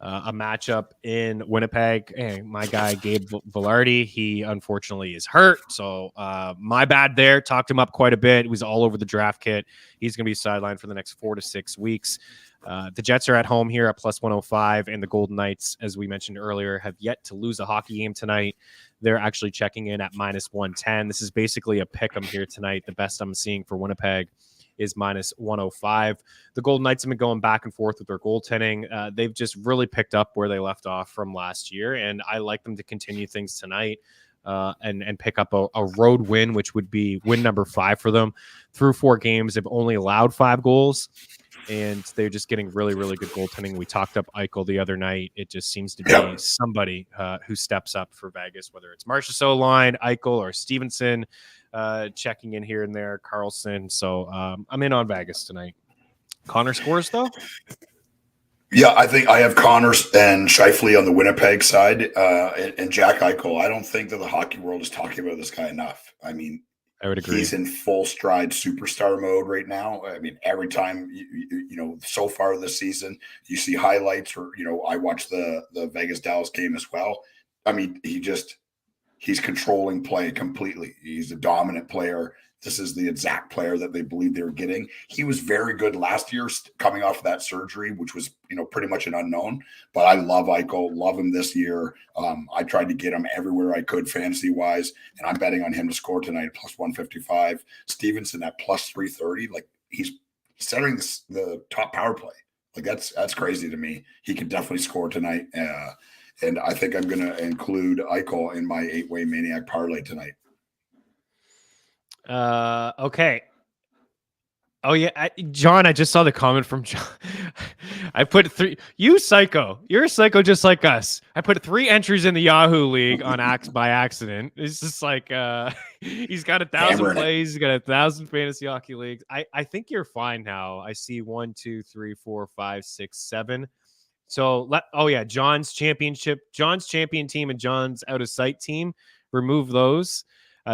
A matchup in Winnipeg. Hey, my guy, Gabe Vilardi, he unfortunately is hurt. So my bad there. Talked him up quite a bit. He was all over the draft kit. He's going to be sidelined for the next 4 to 6 weeks. The Jets are at home here at plus 105, and the Golden Knights, as we mentioned earlier, have yet to lose a hockey game tonight. They're actually checking in at minus 110. This is basically a pick 'em here tonight. The best I'm seeing for Winnipeg is minus 105. The Golden Knights have been going back and forth with their goaltending. They've just really picked up where they left off from last year, and I like them to continue things tonight and pick up a road win, which would be win number 5 for them. Through 4 games, they've only allowed 5 goals, and they're just getting really, really good goaltending. We talked up Eichel the other night. It just seems to be somebody who steps up for Vegas, whether it's Marchessault line, Eichel, or Stevenson checking in here and there, Carlson. So I'm in on Vegas tonight. Connor scores, though? Yeah, I think I have Connors and Scheifele on the Winnipeg side and Jack Eichel. I don't think that the hockey world is talking about this guy enough. I mean, I would agree. He's in full stride superstar mode right now. I mean, every time, you know, so far this season, you see highlights or, you know, I watched the Vegas-Dallas game as well. I mean, he's controlling play completely. He's a dominant player. This is the exact player that they believe they were getting. He was very good last year coming off of that surgery, which was, you know, pretty much an unknown. But I love Eichel, love him this year. I tried to get him everywhere I could fantasy-wise, and I'm betting on him to score tonight at plus 155. Stevenson at plus 330. Like, he's centering the top power play. Like, that's crazy to me. He can definitely score tonight. And I think I'm going to include Eichel in my 8-way Maniac parlay tonight. Okay. Oh yeah, John, I just saw the comment from John. I put 3. You psycho. You're a psycho just like us. I put 3 entries in the Yahoo League on by accident. It's just like he's got 1,000 plays. He's got 1,000 fantasy hockey leagues. I think you're fine now. I see 1, 2, 3, 4, 5, 6, 7. So John's champion team and John's out of sight team. Remove those.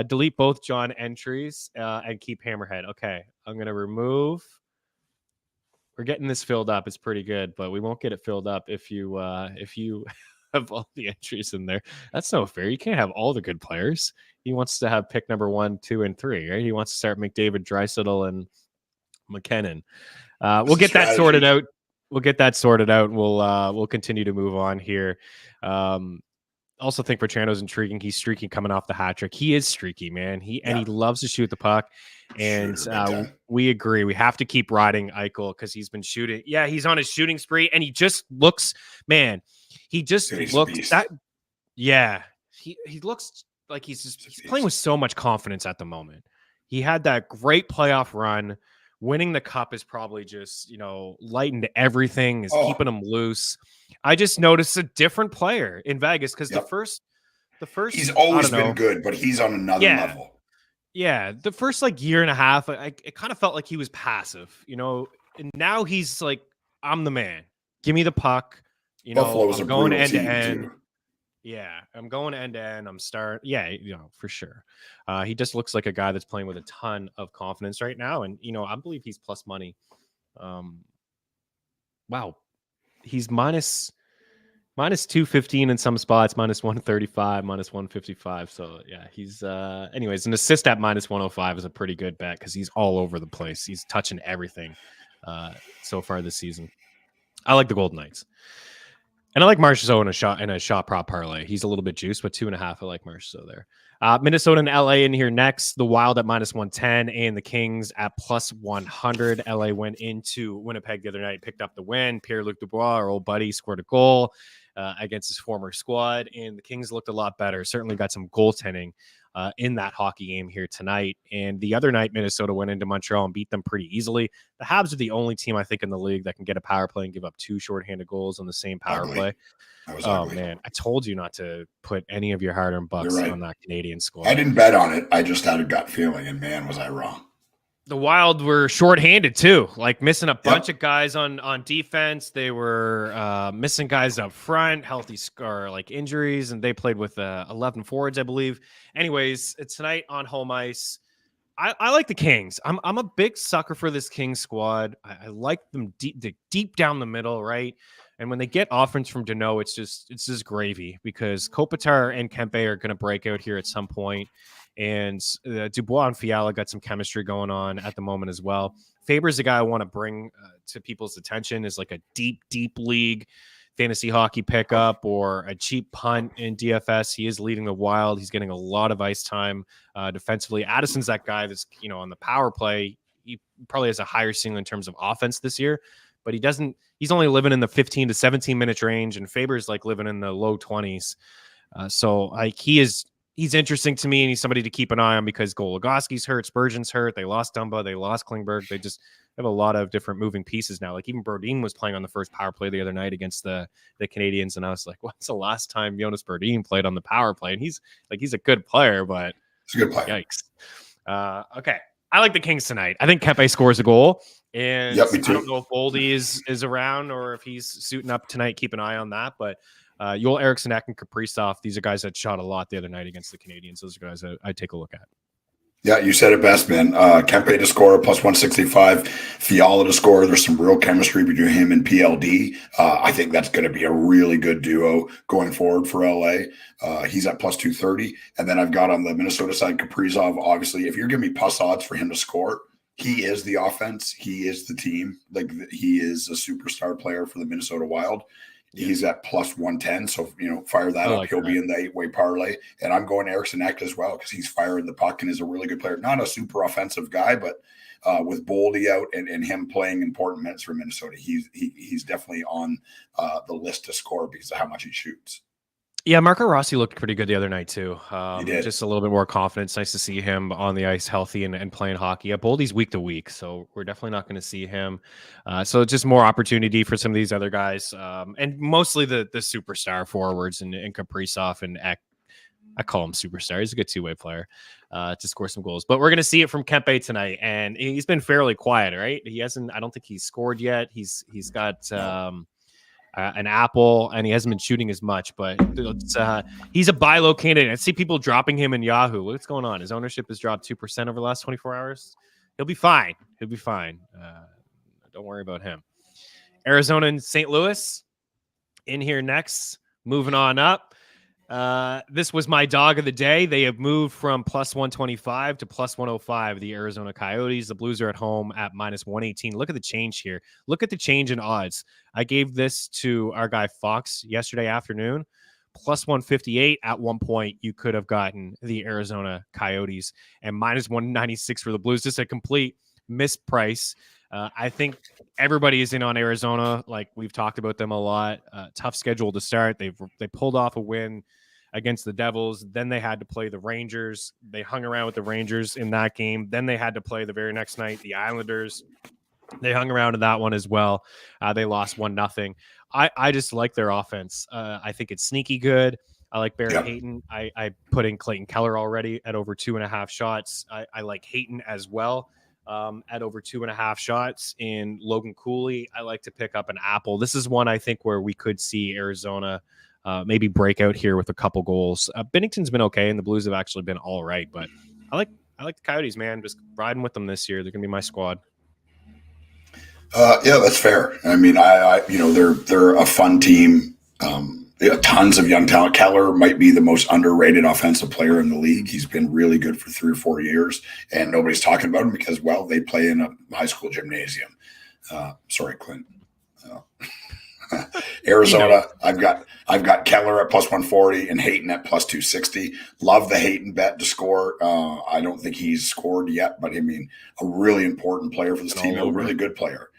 Delete both John entries and keep Hammerhead. Okay, I'm going to remove. We're getting this filled up. It's pretty good, but we won't get it filled up if you have all the entries in there. That's no fair. You can't have all the good players. He wants to have pick number 1, 2, and 3, right? He wants to start McDavid, Draisaitl, and McKinnon. We'll get that sorted out. We'll continue to move on here. Also think Vetrano's intriguing. He's streaky coming off the hat trick. He is streaky, man. He loves to shoot the puck. And we agree. We have to keep riding Eichel because he's been shooting. Yeah, he's on his shooting spree, and he just looks, man. He just looks that. Yeah, he looks like he's playing with so much confidence at the moment. He had that great playoff run. Winning the cup is probably just, you know, lightened everything, is keeping him loose. I just noticed a different player in Vegas because the first he's always been good, but he's on another level. Yeah, the first like year and a half, it kind of felt like he was passive, you know, and now he's like, I'm the man. Give me the puck. Buffalo's I'm a going brutal end to team end. too. Yeah, I'm going end to end. Yeah, for sure. He just looks like a guy that's playing with a ton of confidence right now, and I believe he's plus money. Wow, he's minus 215 in some spots, minus 135, minus 155. So yeah, he's anyways, an assist at minus 105 is a pretty good bet because he's all over the place. He's touching everything so far this season. I like the Golden Knights. And I like Marchessault in a shot prop parlay. He's a little bit juiced, but 2.5. I like Marchessault there. Minnesota and LA in here next. The Wild at minus 110 and the Kings at plus 100. LA went into Winnipeg the other night, picked up the win. Pierre-Luc Dubois, our old buddy, scored a goal against his former squad, and the Kings looked a lot better. Certainly got some goaltending in that hockey game here tonight. And the other night, Minnesota went into Montreal and beat them pretty easily. The Habs are the only team, I think, in the league that can get a power play and give up 2 shorthanded goals on the same power play. Oh, man. I told you not to put any of your hard-earned bucks on that Canadian squad. I didn't bet on it. I just had a gut feeling, and man, was I wrong. The Wild were shorthanded too, like missing a bunch of guys on defense. They were missing guys up front, healthy or like injuries, and they played with 11 forwards, I believe. Anyways, tonight on home ice, I like the Kings. I'm a big sucker for this Kings squad. I like them deep down the middle, right? And when they get offense from Danault, it's just gravy because Kopitar and Kempe are going to break out here at some point. And Dubois and Fiala got some chemistry going on at the moment as well. Faber's the guy I want to bring to people's attention is like a deep league fantasy hockey pickup or a cheap punt in DFS. He is leading the Wild. He's getting a lot of ice time defensively. Addison's that guy that's, on the power play. He probably has a higher ceiling in terms of offense this year, but he's only living in the 15 to 17 minute range, and Faber's like living in the low 20s. So like he's interesting to me, and he's somebody to keep an eye on because Goligoski's hurt, Spurgeon's hurt, they lost Dumba, they lost Klingberg. They just have a lot of different moving pieces now. Like even Brodin was playing on the first power play the other night against the Canadians, and I was like, when's the last time Jonas Brodin played on the power play? And he's a good player, but he's a good player. Yikes. Okay. I like the Kings tonight. I think Kempe scores a goal, and I don't know if Boldy is around or if he's suiting up tonight. Keep an eye on that, but Joel Eriksson and Kaprizov, these are guys that shot a lot the other night against the Canadians. Those are guys that I'd take a look at. Yeah, you said it best, man. Kempe to score, plus 165. Fiala to score. There's some real chemistry between him and PLD. I think that's going to be a really good duo going forward for LA. He's at plus 230. And then I've got on the Minnesota side, Kaprizov. Obviously, if you're giving me plus odds for him to score, he is the offense. He is the team. Like he is a superstar player for the Minnesota Wild. He's at plus 110. So, fire that up. He'll be in the 8-way parlay. And I'm going Eriksson Ek as well because he's firing the puck and is a really good player. Not a super offensive guy, but with Boldy out and him playing important minutes for Minnesota, he's definitely on the list to score because of how much he shoots. Yeah, Marco Rossi looked pretty good the other night too. He did. Just a little bit more confidence. Nice to see him on the ice, healthy and playing hockey. Yeah, Boldy's week to week, so we're definitely not going to see him. So just more opportunity for some of these other guys, and mostly the superstar forwards and Kaprizov and Ek. I call him superstar. He's a good 2-way player to score some goals. But we're going to see it from Kempe tonight, and he's been fairly quiet, right? He hasn't. I don't think he's scored yet. He's got. An apple, and he hasn't been shooting as much, but he's a buy low candidate. I see people dropping him in Yahoo. What's going on? His ownership has dropped 2% over the last 24 hours. He'll be fine. Don't worry about him. Arizona and St. Louis in here next. Moving on up. This was my dog of the day. They have moved from plus 125 to plus 105. The Arizona Coyotes. The Blues are at home at minus 118. Look at the change here. Look at the change in odds. I gave this to our guy Fox yesterday afternoon. Plus 158 at one point. You could have gotten the Arizona Coyotes and minus 196 for the Blues. Just a complete misprice. I think everybody is in on Arizona. Like we've talked about them a lot. Tough schedule to start. They pulled off a win against the Devils. Then they had to play the Rangers. They hung around with the Rangers in that game. Then they had to play the very next night the Islanders. They hung around in that one as well. They lost 1-0. I just like their offense. I think it's sneaky good. I like Barry Hayton. I put in Clayton Keller already at over 2.5 shots. I like Hayton as well. at over 2.5 shots. In Logan Cooley, I like to pick up an apple. This is one I think where we could see Arizona maybe break out here with a couple goals. Binnington's been okay, and the Blues have actually been all right. But I like the Coyotes, man. Just riding with them this year. They're gonna be my squad. Yeah, that's fair. I mean, they're a fun team. Tons of young talent. Keller might be the most underrated offensive player in the league. He's been really good for 3 or 4 years, and nobody's talking about him because, well, they play in a high school gymnasium. Sorry, Clint. Arizona, I've got Keller at plus 140 and Hayton at plus 260. Love the Hayton bet to score. I don't think he's scored yet, but I mean, a really important player for this team, a really good player.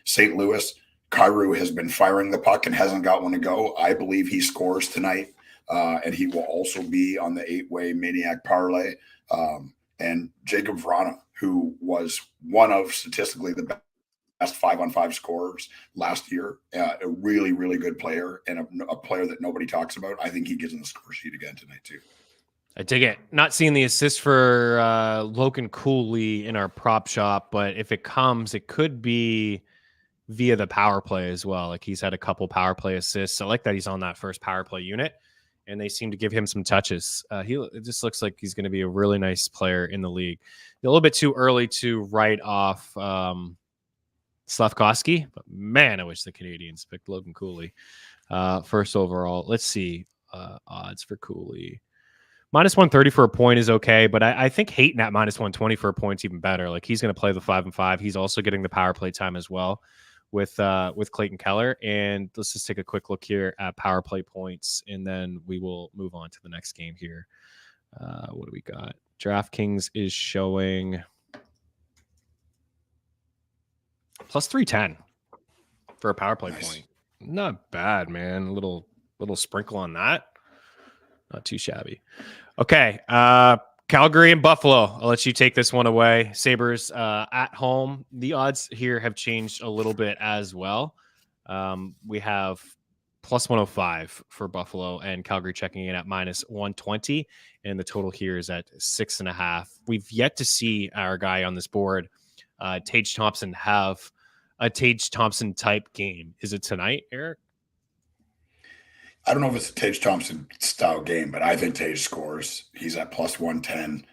St. Louis, Kyrou has been firing the puck and hasn't got one to go. I believe he scores tonight, and he will also be on the 8-way Maniac parlay. And Jacob Vrana, who was one of statistically the best 5-on-5 scorers last year, a really, really good player and a player that nobody talks about. I think he gets in the score sheet again tonight too. I dig it. Not seeing the assist for Logan Cooley in our prop shop, but if it comes, it could be via the power play as well. Like he's had a couple power play assists. I like that he's on that first power play unit, and they seem to give him some touches. It just looks like he's going to be a really nice player in the league. A little bit too early to write off Slavkovsky, but man, I wish the Canadians picked Logan Cooley first overall. Let's see odds for Cooley. Minus 130 for a point is okay, but I think Hayton at minus 120 for a point is even better. Like he's going to play the 5-on-5. He's also getting the power play time as well with Clayton Keller. And let's just take a quick look here at power play points, and then we will move on to the next game here. What do we got? DraftKings is showing plus 310 for a power play point. Not bad, man. A little sprinkle on that. Not too shabby. Okay. Calgary and Buffalo. I'll let you take this one away. Sabres at home. The odds here have changed a little bit as well. We have plus 105 for Buffalo and Calgary checking in at minus 120. And the total here is at 6.5. We've yet to see our guy on this board, Tage Thompson, have a Tage Thompson type game. Is it tonight, Eric? I don't know if it's a Tage Thompson style game, but I think Tage scores. He's at plus 110.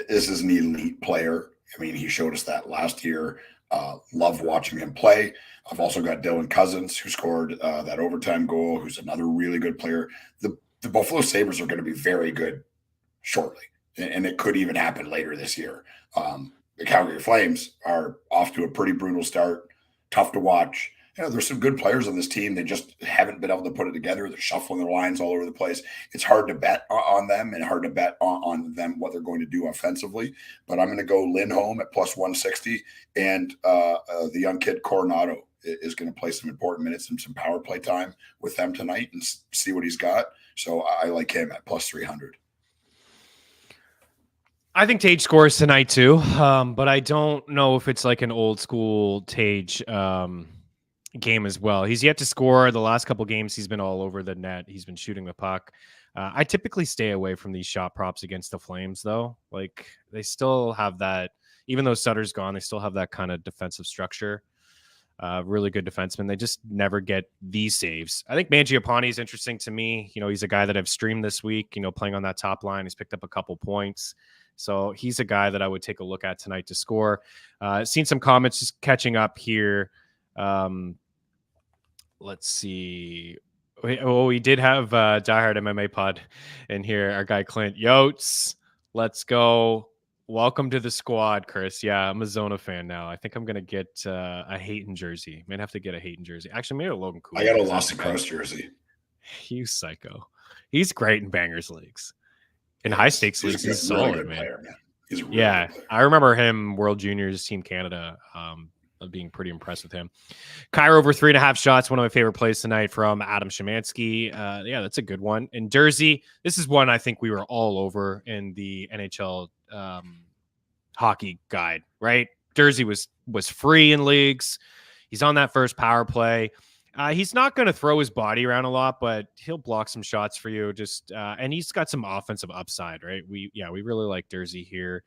This is an elite player. I mean, he showed us that last year. Love watching him play. I've also got Dylan Cousins, who scored that overtime goal, who's another really good player. The Buffalo Sabres are going to be very good shortly, and it could even happen later this year. The Calgary Flames are off to a pretty brutal start, tough to watch. There's some good players on this team. They just haven't been able to put it together. They're shuffling their lines all over the place. It's hard to bet on them and hard to bet on them what they're going to do offensively. But I'm going to go Lindholm at plus 160, and the young kid Coronado is going to play some important minutes and some power play time with them tonight and see what he's got. So I like him at plus 300. I think Tage scores tonight too, but I don't know if it's like an old school Tage game as well. He's yet to score. The last couple games, he's been all over the net. He's been shooting the puck. I typically stay away from these shot props against the Flames, though. Like they still have that, even though Sutter's gone, they still have that kind of defensive structure. Really good defenseman. They just never get these saves. I think Mangiapane is interesting to me. He's a guy that I've streamed this week, playing on that top line. He's picked up a couple points. So he's a guy that I would take a look at tonight to score. Seen some comments just catching up here. Let's see. We did have Diehard MMA Pod in here. Our guy Clint Yotes. Let's go. Welcome to the squad, Chris. Yeah, I'm a Zona fan now. I think I'm gonna get a Hayton jersey. Might have to get a Hayton jersey. Actually, maybe a Logan Cooley. I got a Lost Cross jersey. You psycho. He's great in bangers leagues. In high stakes leagues, he's solid, really man. Player, man. He's a really good player. I remember him World Juniors Team Canada. Being pretty impressed with him. Kyrou over 3.5 shots. One of my favorite plays tonight from Adam Szymanski. Yeah, that's a good one. And Jersey, this is one I think we were all over in the NHL hockey guide, right? Jersey was free in leagues. He's on that first power play. He's not going to throw his body around a lot, but he'll block some shots for you. And he's got some offensive upside, right? We really like Jersey here.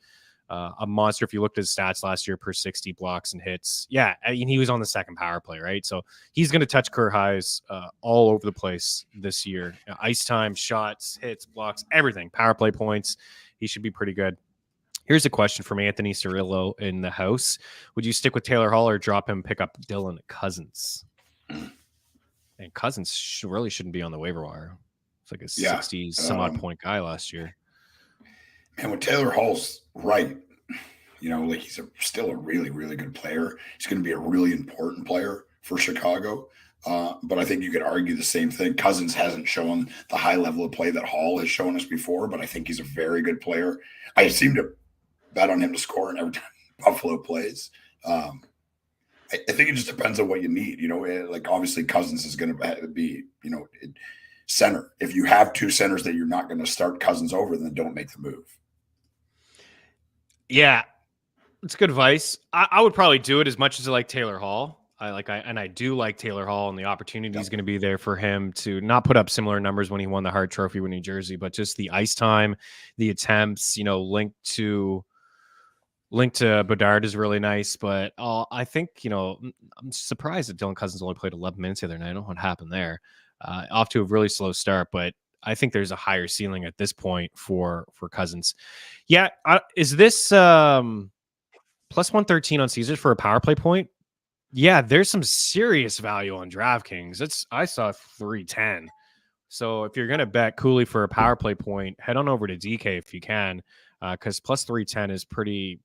a monster. If you looked at his stats last year per 60 blocks and hits, yeah, I mean, he was on the second power play, right? So he's going to touch career highs all over the place this year. Ice time, shots, hits, blocks, everything, power play points. He should be pretty good. Here's a question from Anthony Cirillo in the house. Would you stick with Taylor Hall or drop him, pick up Dylan Cousins? And Cousins really shouldn't be on the waiver wire. It's like a 60 some odd point guy last year. And when Taylor Hall's right, like he's still a really, really good player. He's going to be a really important player for Chicago. But I think you could argue the same thing. Cousins hasn't shown the high level of play that Hall has shown us before, but I think he's a very good player. I seem to bet on him to score in every time Buffalo plays. I think it just depends on what you need. Like obviously Cousins is going to be, center. If you have two centers that you're not going to start Cousins over, then don't make the move. Yeah, it's good advice. I would probably do it as much as I like Taylor Hall. I do like Taylor Hall, and the opportunity is going to be there for him to not put up similar numbers when he won the Hart Trophy with New Jersey, but just the ice time, the attempts, linked to Bedard is really nice. But I think, I'm surprised that Dylan Cousins only played 11 minutes the other night. I don't know what happened there. Off to a really slow start, but I think there's a higher ceiling at this point for Cousins. Yeah. Is this plus 113 on Caesars for a power play point? Yeah, there's some serious value on DraftKings. I saw 310. So if you're going to bet Cooley for a power play point, head on over to DK if you can, because plus 310 is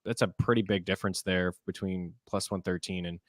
that's a pretty big difference there between plus 113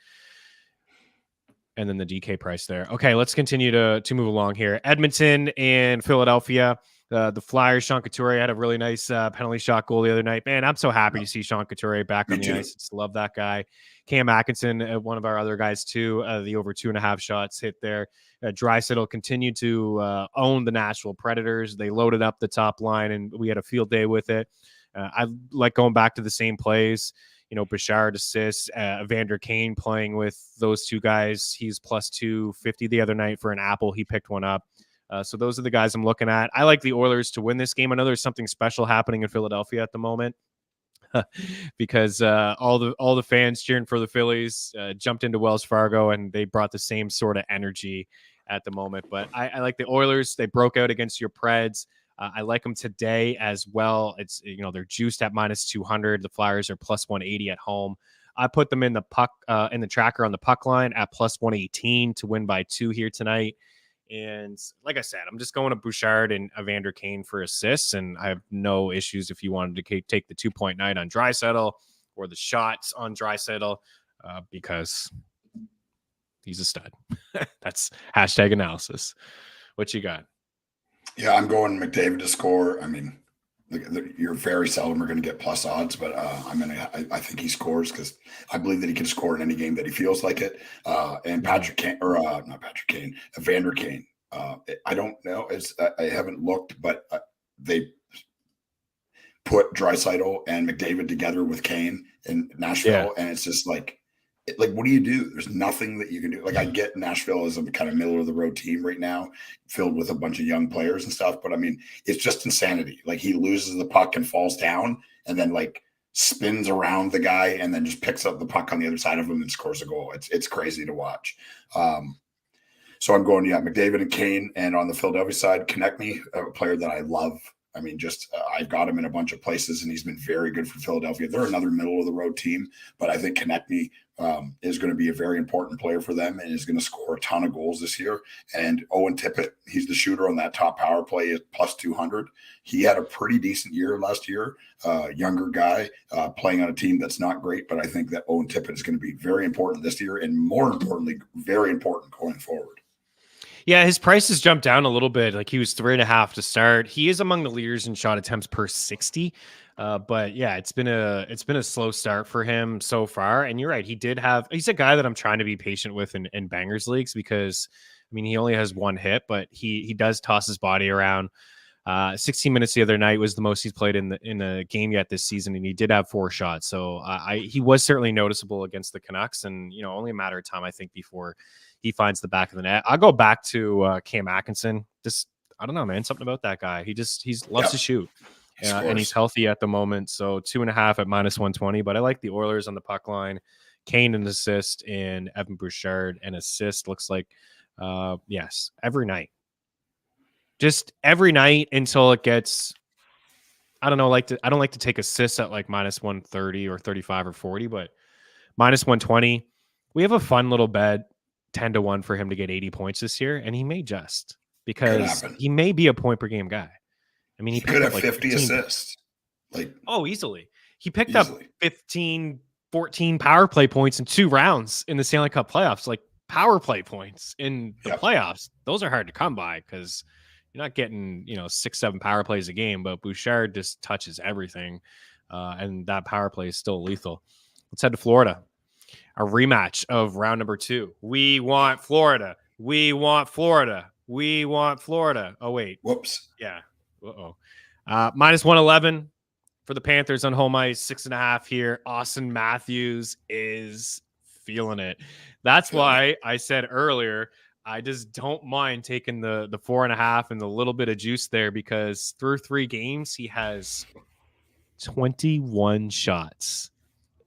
and then the DK price there. Okay, let's continue to move along here. Edmonton and Philadelphia. The Flyers, Sean Couturier had a really nice penalty shot goal the other night. Man, I'm so happy to see Sean Couturier back on the ice. Just love that guy. Cam Atkinson, one of our other guys too, the over 2.5 shots hit there. Draisaitl continued to own the Nashville Predators. They loaded up the top line, and we had a field day with it. I like going back to the same plays. Bouchard assists, Evander Kane playing with those two guys. He's plus 250 the other night for an apple. He picked one up. So those are the guys I'm looking at. I like the Oilers to win this game. I know there's something special happening in Philadelphia at the moment because all the fans cheering for the Phillies jumped into Wells Fargo, and they brought the same sort of energy at the moment. But I like the Oilers. They broke out against your Preds. I like them today as well. It's they're juiced at minus 200. The Flyers are plus 180 at home. I put them in the puck in the tracker on the puck line at plus 118 to win by 2 here tonight. And like I said, I'm just going to Bouchard and Evander Kane for assists, and I have no issues if you wanted to take the 2.9 on Draisaitl or the shots on Draisaitl because he's a stud. That's hashtag analysis. What you got? Yeah, I'm going McDavid to score. I mean, you're very seldom are going to get plus odds, but I think he scores because I believe that he can score in any game that he feels like it. And Patrick Kane, or not Patrick Kane, Evander Kane. I don't know. I haven't looked, but they put Draisaitl and McDavid together with Kane in Nashville, and it's just like what do you do? There's nothing that you can do. Like I get Nashville as a kind of middle of the road team right now, filled with a bunch of young players and stuff. But I mean, it's just insanity. Like he loses the puck and falls down and then like spins around the guy and then just picks up the puck on the other side of him and scores a goal. It's crazy to watch. So I'm going, McDavid and Kane. And on the Philadelphia side, Connect Me, a player that I love. I mean, I've got him in a bunch of places, and he's been very good for Philadelphia. They're another middle-of-the-road team, but I think Connect Me is going to be a very important player for them and is going to score a ton of goals this year. And Owen Tippett, he's the shooter on that top power play at plus 200. He had a pretty decent year last year, younger guy playing on a team that's not great, but I think that Owen Tippett is going to be very important this year and, more importantly, very important going forward. Yeah, his price has jumped down a little bit. Like he was 3.5 to start. He is among the leaders in shot attempts per 60. But yeah, it's been a slow start for him so far. And you're right. He's a guy that I'm trying to be patient with in bangers leagues because I mean, he only has one hit, but he does toss his body around. 16 minutes the other night was the most he's played in a game yet this season. And he did have 4 shots. So he was certainly noticeable against the Canucks, and, only a matter of time, I think, before he finds the back of the net. I'll go back to Cam Atkinson. I don't know, man. Something about that guy. He loves to shoot. and he's healthy at the moment. So 2.5 at -120. But I like the Oilers on the puck line. Kane an assist and Evan Bouchard an assist. Looks like, yes, every night. Just every night until it gets, I don't know, I don't like to take assists at like -130 or 35 or 40, but -120. We have a fun little bet, 10-1 for him to get 80 points this year, and he may just, because he may be a point per game guy. I mean, he could have like 50 assists. Easily. He picked up 15, 14 power play points in 2 rounds in the Stanley Cup playoffs. Like, power play points in the playoffs, those are hard to come by because you're not getting 6-7 power plays a game, but Bouchard just touches everything, and that power play is still lethal. Let's head to Florida. A rematch of round number 2. We want Florida. We want Florida. We want Florida. Oh, wait. Whoops. Yeah. Uh-oh. -111 for the Panthers on home ice. 6.5 here. Austin Matthews is feeling it. That's why I said earlier, I just don't mind taking the 4.5 and the little bit of juice there, because through 3 games, he has 21 shots.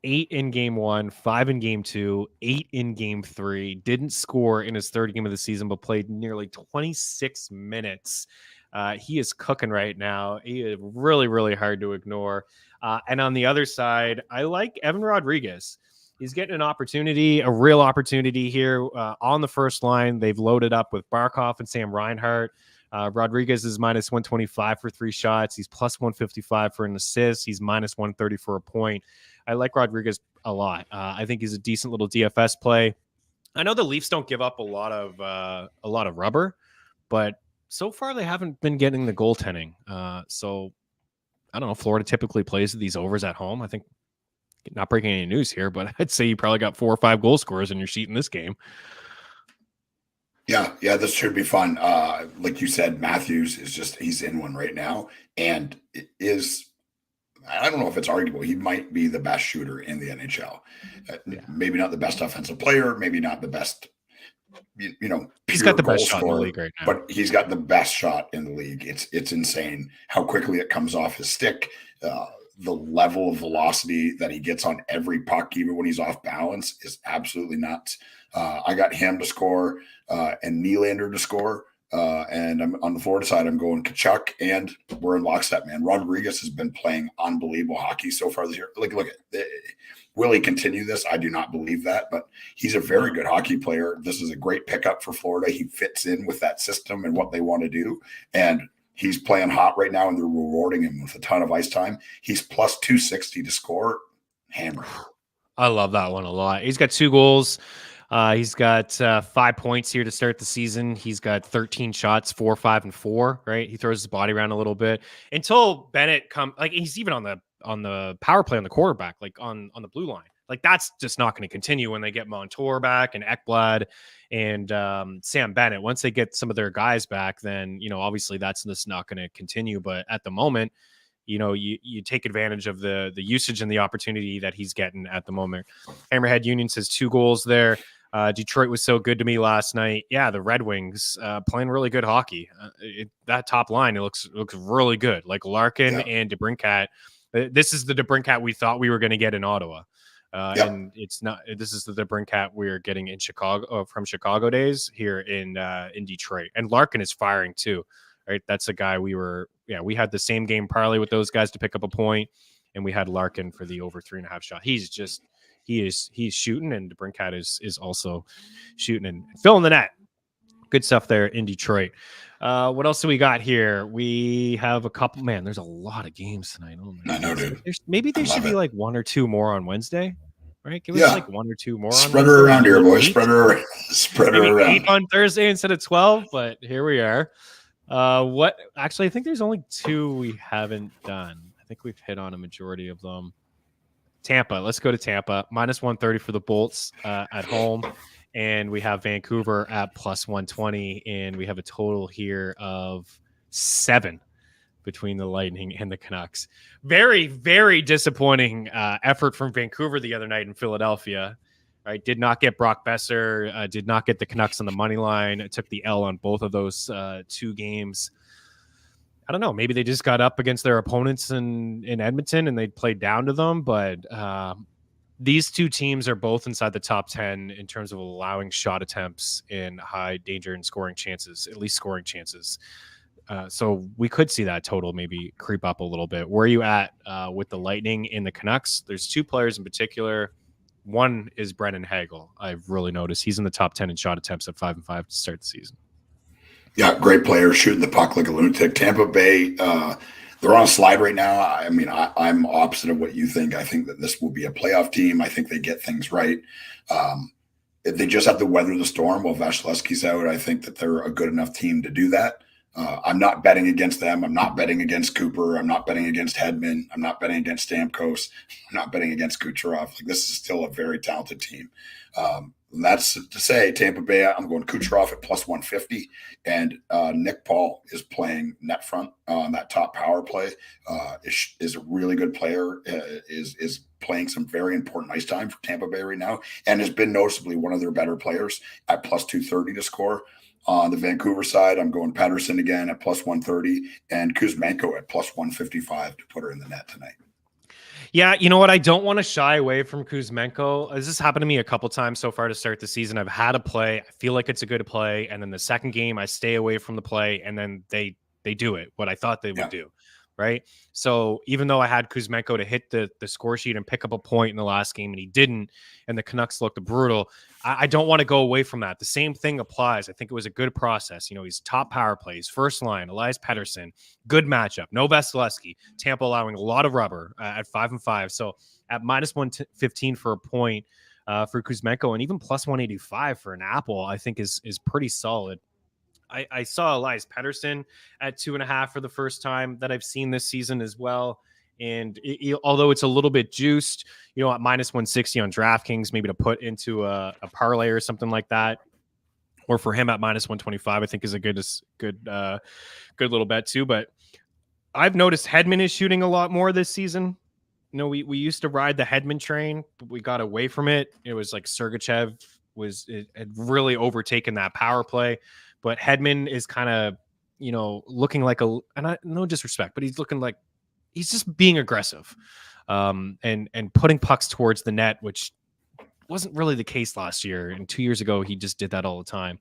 8 in game 1, 5 in game 2, 8 in game 3. Didn't score in his 3rd game of the season, but played nearly 26 minutes. He is cooking right now. He is really, really hard to ignore. And on the other side, I like Evan Rodriguez. He's getting an opportunity, a real opportunity here on the first line. They've loaded up with Barkov and Sam Reinhart. Rodriguez is -125 for 3 shots. He's +155 for an assist. He's -130 for a point. I like Rodriguez a lot. I think he's a decent little DFS play. I know the Leafs don't give up a lot of rubber, but so far they haven't been getting the goaltending. So I don't know. Florida typically plays these overs at home. I think, not breaking any news here, but I'd say you probably got 4 or 5 goal scorers in your sheet in this game. Yeah, this should be fun. Like you said, Matthews he's in one right now, and it is, I don't know if it's arguable, he might be the best shooter in the NHL. Maybe not the best offensive player, maybe not the best, he's got the best shot in the league right now, but he's got the best shot in the league. It's insane how quickly it comes off his stick. The level of velocity that he gets on every puck, even when he's off balance, is absolutely nuts. I got him to score and Nylander to score. And I'm on the Florida side, I'm going Kachuk, and we're in lockstep, man. Rodriguez has been playing unbelievable hockey so far this year. Look at, will he continue this? I do not believe that, but he's a very good hockey player. This is a great pickup for Florida. He fits in with that system and what they want to do. And he's playing hot right now, and they're rewarding him with a ton of ice time. He's +260 to score. Hammer. I love that one a lot. He's got 2 goals. He's got 5 points here to start the season. He's got 13 shots, 4, 5, and 4. Right, he throws his body around a little bit until Bennett he's even on the power play on the quarterback, like on the blue line. Like, that's just not going to continue when they get Montour back and Ekblad and Sam Bennett. Once they get some of their guys back, then obviously that's just not going to continue. But at the moment, you take advantage of the usage and the opportunity that he's getting at the moment. Hammerhead Union says 2 goals there. Detroit was so good to me last night. Yeah, the Red Wings playing really good hockey. That top line, it looks really good. Like Larkin and DeBrincat. This is the DeBrincat we thought we were going to get in Ottawa. And it's not. This is the DeBrincat we're getting in Chicago from Chicago days here in Detroit. And Larkin is firing too. Right, that's a guy we had the same game parlay with those guys to pick up a point, and we had Larkin for the over 3.5 shot. He's shooting, and DeBrincat is also shooting and filling the net. Good stuff there in Detroit. What else do we got here? We have a couple. Man, there's a lot of games tonight. Oh my I know, dude. Maybe there should be like 1 or 2 more on Wednesday, right? Give us like 1 or 2 more. Spread her around here, boys. Spread her around. 8 on Thursday instead of 12, but here we are. Actually, I think there's only 2 we haven't done. I think we've hit on a majority of them. Tampa. Let's go to Tampa. -130 for the Bolts at home. And we have Vancouver at +120. And we have a total here of 7 between the Lightning and the Canucks. Very, very disappointing effort from Vancouver the other night in Philadelphia. Right, did not get Brock Besser, did not get the Canucks on the money line. It took the L on both of those 2 games. I don't know. Maybe they just got up against their opponents in Edmonton and they played down to them. But these two teams are both inside the top 10 in terms of allowing shot attempts in high danger and scoring chances, at least scoring chances. So we could see that total maybe creep up a little bit. Where are you at with the Lightning in the Canucks? There's two players in particular. One is Brendan Hagel. I've really noticed he's in the top 10 in shot attempts at 5-5 to start the season. Yeah, great player, shooting the puck like a lunatic. Tampa Bay, they're on a slide right now. I mean, I'm opposite of what you think. I think that this will be a playoff team. I think they get things right. They just have to weather the storm while Vasilevsky's out. I think that they're a good enough team to do that. I'm not betting against them. I'm not betting against Cooper. I'm not betting against Hedman. I'm not betting against Stamkos. I'm not betting against Kucherov. Like, this is still a very talented team. And that's to say, Tampa Bay, I'm going Kucherov at plus 150, and Nick Paul is playing net front on that top power play. Is a really good player. Is playing some very important ice time for Tampa Bay right now, and has been noticeably one of their better players at plus 230 to score. On the Vancouver side, I'm going Patterson again at plus 130 and Kuzmenko at plus 155 to put her in the net tonight. Yeah, you know what? I don't want to shy away from Kuzmenko. This has happened to me a couple times so far to start the season. I've had a play. I feel like it's a good play. And then the second game, I stay away from the play. And then they do it, what I thought they would do. Right. So even though I had Kuzmenko to hit the score sheet and pick up a point in the last game and he didn't, and the Canucks looked brutal, I don't want to go away from that. The same thing applies. I think it was a good process. You know, he's top power plays, first line, Elias Pettersson, good matchup. No Vasilevsky. Tampa allowing a lot of rubber at 5-5. So at minus 115 for a point for Kuzmenko, and even plus 185 for an Apple, I think is pretty solid. I saw Elias Pettersson at 2.5 for the first time that I've seen this season as well. And although it's a little bit juiced, you know, at minus 160 on DraftKings, maybe to put into a parlay or something like that, or for him at minus 125, I think is a good little bet too. But I've noticed Hedman is shooting a lot more this season. You know, we used to ride the Hedman train, but we got away from it. It was like Sergachev had really overtaken that power play. But Hedman is kind of, you know, looking like no disrespect, but he's looking like he's just being aggressive and putting pucks towards the net, which wasn't really the case last year. And 2 years ago, he just did that all the time.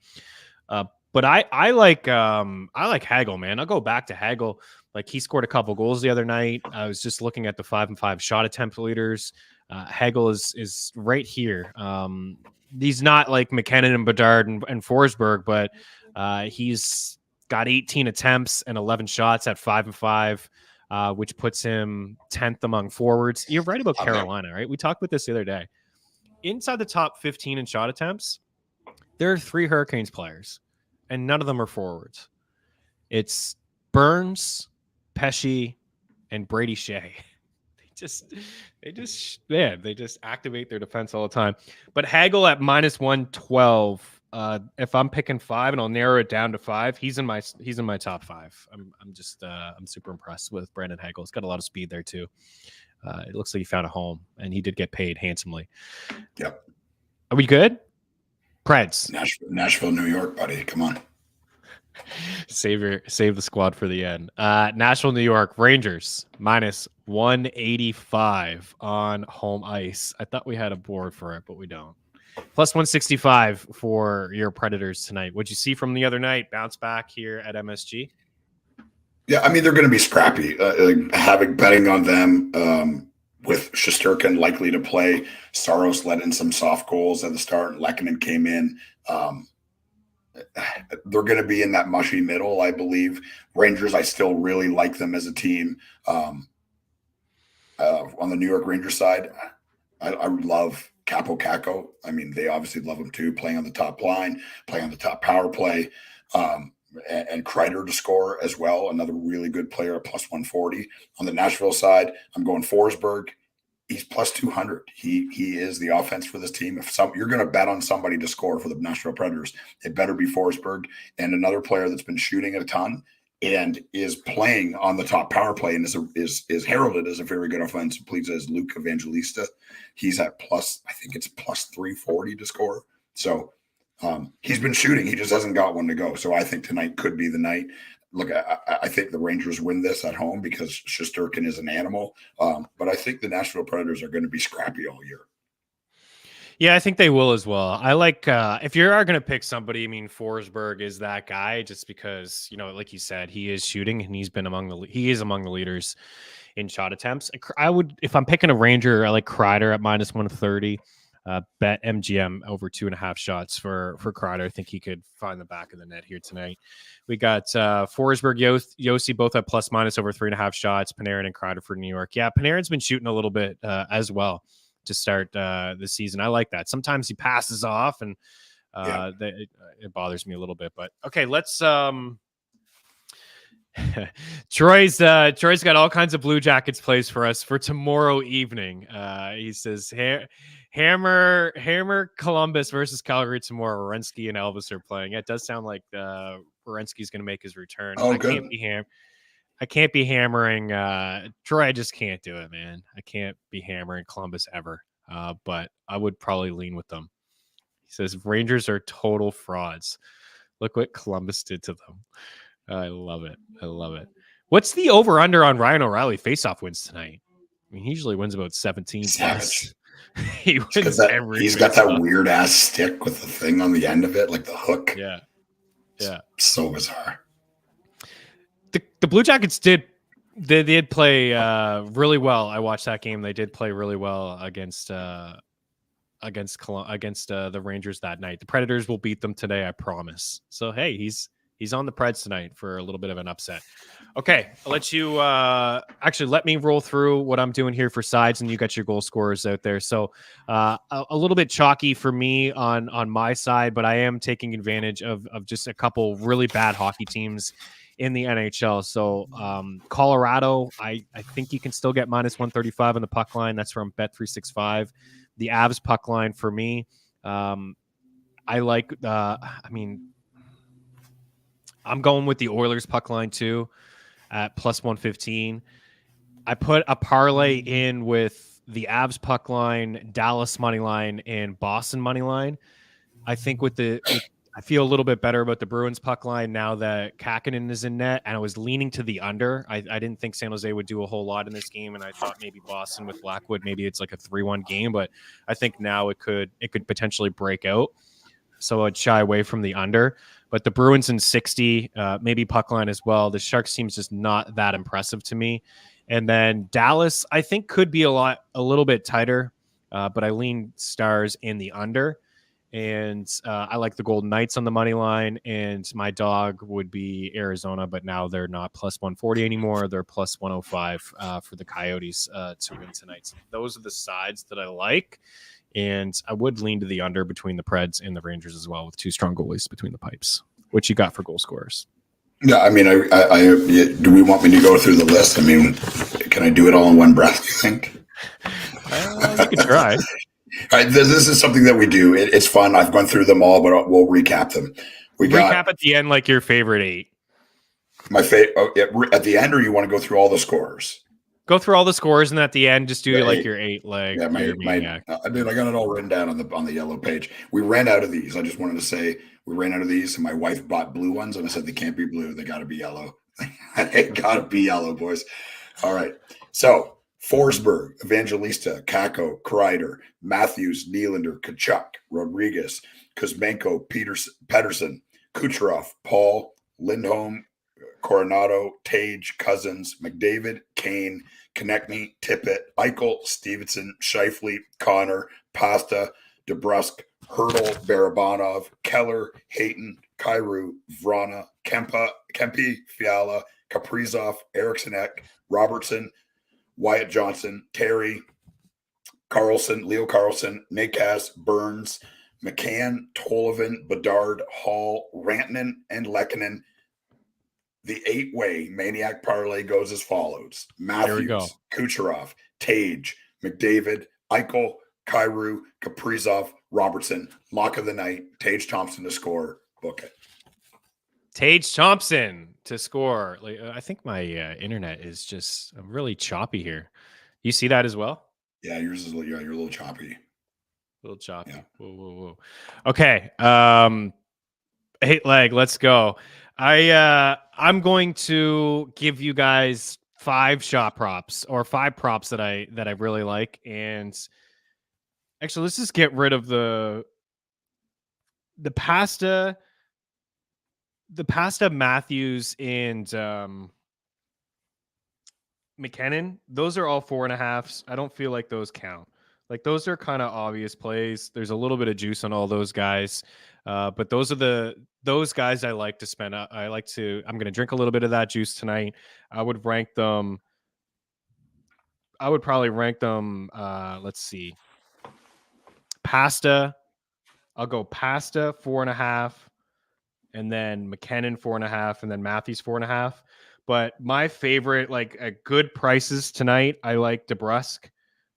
But I like Hagel, man. I'll go back to Hagel. Like, he scored a couple goals the other night. I was just looking at the 5-5 shot attempt leaders. Hagel is right here. He's not like McKinnon and Bedard and Forsberg, but he's got 18 attempts and 11 shots at 5-5, which puts him 10th among forwards. You're right about Carolina, right? We talked about this the other day. Inside the top 15 in shot attempts, there are 3 Hurricanes players, and none of them are forwards. It's Burns, Pesce, and Brady Shea. They just activate their defense all the time. But Hagel at minus 112. If I'm picking 5 and I'll narrow it down to 5, he's in my top 5. I'm super impressed with Brandon Hagel. He's got a lot of speed there too. It looks like he found a home, and he did get paid handsomely. Yep. Are we good? Preds. Nashville, New York, buddy. Come on. Save the squad for the end. Nashville, New York, Rangers minus 185 on home ice. I thought we had a board for it, but we don't. Plus 165 for your Predators tonight. What'd you see from the other night? Bounce back here at MSG? Yeah, I mean, they're going to be scrappy. Betting on them with Shesterkin likely to play. Saros let in some soft goals at the start. Lehkonen came in. They're going to be in that mushy middle, I believe. Rangers, I still really like them as a team. On the New York Rangers side, I love Capo Caco. I mean, they obviously love him too, playing on the top line, playing on the top power play, and Kreider to score as well. Another really good player at plus 140. On the Nashville side, I'm going Forsberg. He's plus 200. He is the offense for this team. If you're going to bet on somebody to score for the Nashville Predators, it better be Forsberg. And another player that's been shooting a ton and is playing on the top power play and is heralded as a very good offensive player as Luke Evangelista. He's at plus 340 to score. So he's been shooting. He just hasn't got one to go. So I think tonight could be the night. look, I think the Rangers win this at home because Shesterkin is an animal. But I think the Nashville Predators are going to be scrappy all year. Yeah, I think they will as well. I like if you are going to pick somebody, I mean, Forsberg is that guy just because, like you said, he is shooting and he is among the leaders in shot attempts. I would, if I'm picking a Ranger, I like Kreider at -130. Bet MGM over 2.5 shots for Kreider. I think he could find the back of the net here tonight. We got Forsberg, Yossi both at ± over 3.5 shots. Panarin and Kreider for New York. Yeah, Panarin's been shooting a little bit as well to start the season. I like that. Sometimes he passes off, and it bothers me a little bit. But okay, let's. Troy's got all kinds of Blue Jackets plays for us for tomorrow evening. He says hammer Columbus versus Calgary tomorrow. Werenski and Elvis are playing. It does sound like Werenski's going to make his return. Oh, I can't be hammering Troy. I just can't do it, man. I can't be hammering Columbus ever. But I would probably lean with them. He says Rangers are total frauds. Look what Columbus did to them. I love it. What's the over-under on Ryan O'Reilly faceoff wins tonight? I mean, he usually wins about 17 plus. He wins he's got that weird ass stick with the thing on the end of it, like the hook. Yeah. It's so bizarre. The Blue Jackets did play really well. I watched that game. They did play really well against the Rangers that night. The Predators will beat them today, I promise. So hey, he's on the Preds tonight for a little bit of an upset. Okay, I'll let you let me roll through what I'm doing here for sides, and you got your goal scorers out there. So a little bit chalky for me on my side, but I am taking advantage of just a couple really bad hockey teams in the NHL. So Colorado, I think you can still get -135 on the puck line. That's from Bet365. The Avs puck line for me, I like. I'm going with the Oilers puck line too at +115. I put a parlay in with the Avs puck line, Dallas money line, and Boston money line. I think I feel a little bit better about the Bruins puck line now that Kakinen is in net, and I was leaning to the under. I didn't think San Jose would do a whole lot in this game, and I thought maybe Boston with Blackwood, maybe it's like a 3-1 game, but I think now it could potentially break out. So I'd shy away from the under. But the Bruins in 60, maybe puck line as well. The Sharks team's just not that impressive to me. And then Dallas, I think, could be a little bit tighter, but I lean Stars in the under. And I like the Golden Knights on the money line. And my dog would be Arizona, but now they're not +140 anymore. They're +105 for the Coyotes to win tonight. So those are the sides that I like. And I would lean to the under between the Preds and the Rangers as well, with two strong goalies between the pipes. What you got for goal scorers? Yeah, I mean, do we want me to go through the list? I mean, can I do it all in one breath, you think? You can try. All right, this is something that we do. It's fun. I've gone through them all, but we'll recap them. Recap at the end, like your favorite 8. My favorite at the end, or you want to go through all the scorers? Go through all the scores, and at the end, just do your 8 leg. Yeah, I got it all written down on the yellow page. We ran out of these. I just wanted to say we ran out of these, and my wife bought blue ones, and I said they can't be blue. They got to be yellow. They got to be yellow, boys. All right. So Forsberg, Evangelista, Kakko, Kreider, Matthews, Nylander, Kachuk, Rodriguez, Kuzmenko, Pedersen, Kucherov, Paul, Lindholm, Coronado, Tage, Cousins, McDavid, Kane, Konechny, Tippett, Eichel, Stevenson, Scheifele, Connor, Pasta, DeBrusk, Hurdle, Barabanov, Keller, Hayton, Kyrou, Vrana, Kempe, Fiala, Kaprizov, Eriksson, Robertson, Wyatt Johnson, Terry, Carlson, Leo Carlson, Nikas, Burns, McCann, Tollivan, Bedard, Hall, Rantanen, and Lehkonen. The 8-way Maniac Parlay goes as follows. Matthews, Kucherov, Tage, McDavid, Eichel, Kyrou, Kaprizov, Robertson, lock of the night, Tage Thompson to score. Book it. Tage Thompson to score. I think my internet is just really choppy here. You see that as well? Yeah, yours is you're a little choppy. A little choppy. Yeah. Whoa. Okay. 8 leg. Let's go. I'm going to give you guys 5 shot props or 5 props that I really like. And actually, let's just get rid of the pasta Matthews and McKinnon. Those are all 4.5s. I don't feel like those count. Like those are kind of obvious plays. There's a little bit of juice on all those guys. But those are those guys I like to spend. I'm going to drink a little bit of that juice tonight. I would probably rank them. Let's see. Pasta. I'll go Pasta 4.5, and then McKinnon 4.5, and then Matthews 4.5. But my favorite, like at good prices tonight, I like DeBrusk.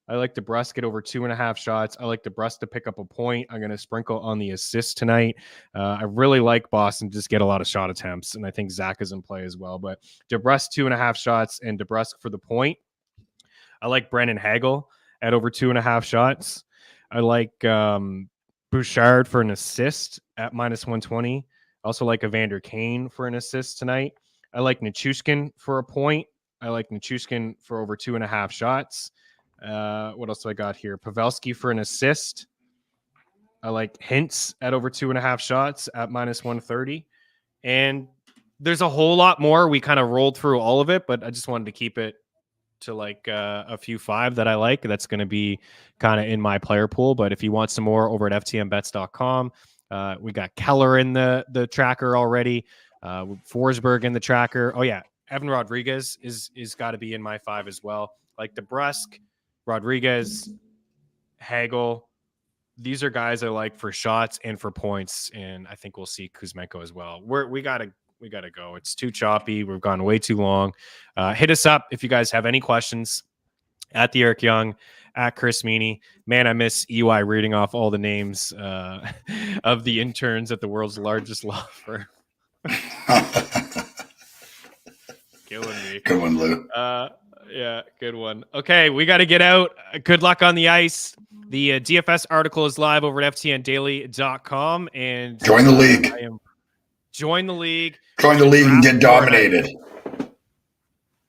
I like DeBrusk at over 2.5 shots. I like DeBrusk to pick up a point. I'm going to sprinkle on the assist tonight. I really like Boston to just get a lot of shot attempts, and I think Zach is in play as well. But DeBrusk 2.5 shots and DeBrusk for the point. I like Brennan Hagel at over 2.5 shots. I like Bouchard for an assist at -120. Also like Evander Kane for an assist tonight. I like Nichushkin for a point. I like Nichushkin for over 2.5 shots. What else do I got here? Pavelski for an assist. I like Hintz at over 2.5 shots at -130. And there's a whole lot more. We kind of rolled through all of it, but I just wanted to keep it to like a few 5 that I like. That's going to be kind of in my player pool. But if you want some more, over at ftnbets.com, we got Keller in the tracker already. Forsberg in the tracker. Oh yeah, Evan Rodriguez is got to be in my 5 as well. Like DeBrusk, Rodriguez, Hagel. These are guys I like for shots and for points, and I think we'll see Kuzmenko as well. We gotta go. It's too choppy. We've gone way too long. Hit us up if you guys have any questions at the Eric Young, at Chris Meaney. Man, I miss EY reading off all the names of the interns at the world's largest law firm. Killing me. Good one, Lou. Yeah, good one. Okay, we got to get out. Good luck on the ice. The DFS article is live over at ftndaily.com. And join the league. Join the league. Join the league and get dominated.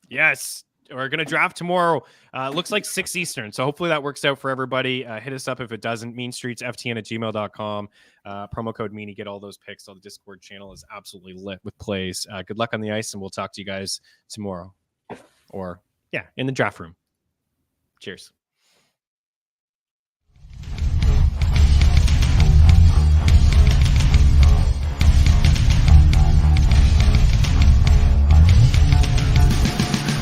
Yes. We're going to draft tomorrow. Looks like 6 Eastern. So hopefully that works out for everybody. Hit us up if it doesn't. meanstreetsftn@gmail.com. Promo code Meaney. Get all those picks. The Discord channel is absolutely lit with plays. Good luck on the ice, and we'll talk to you guys tomorrow. Or, yeah, in the draft room. Cheers.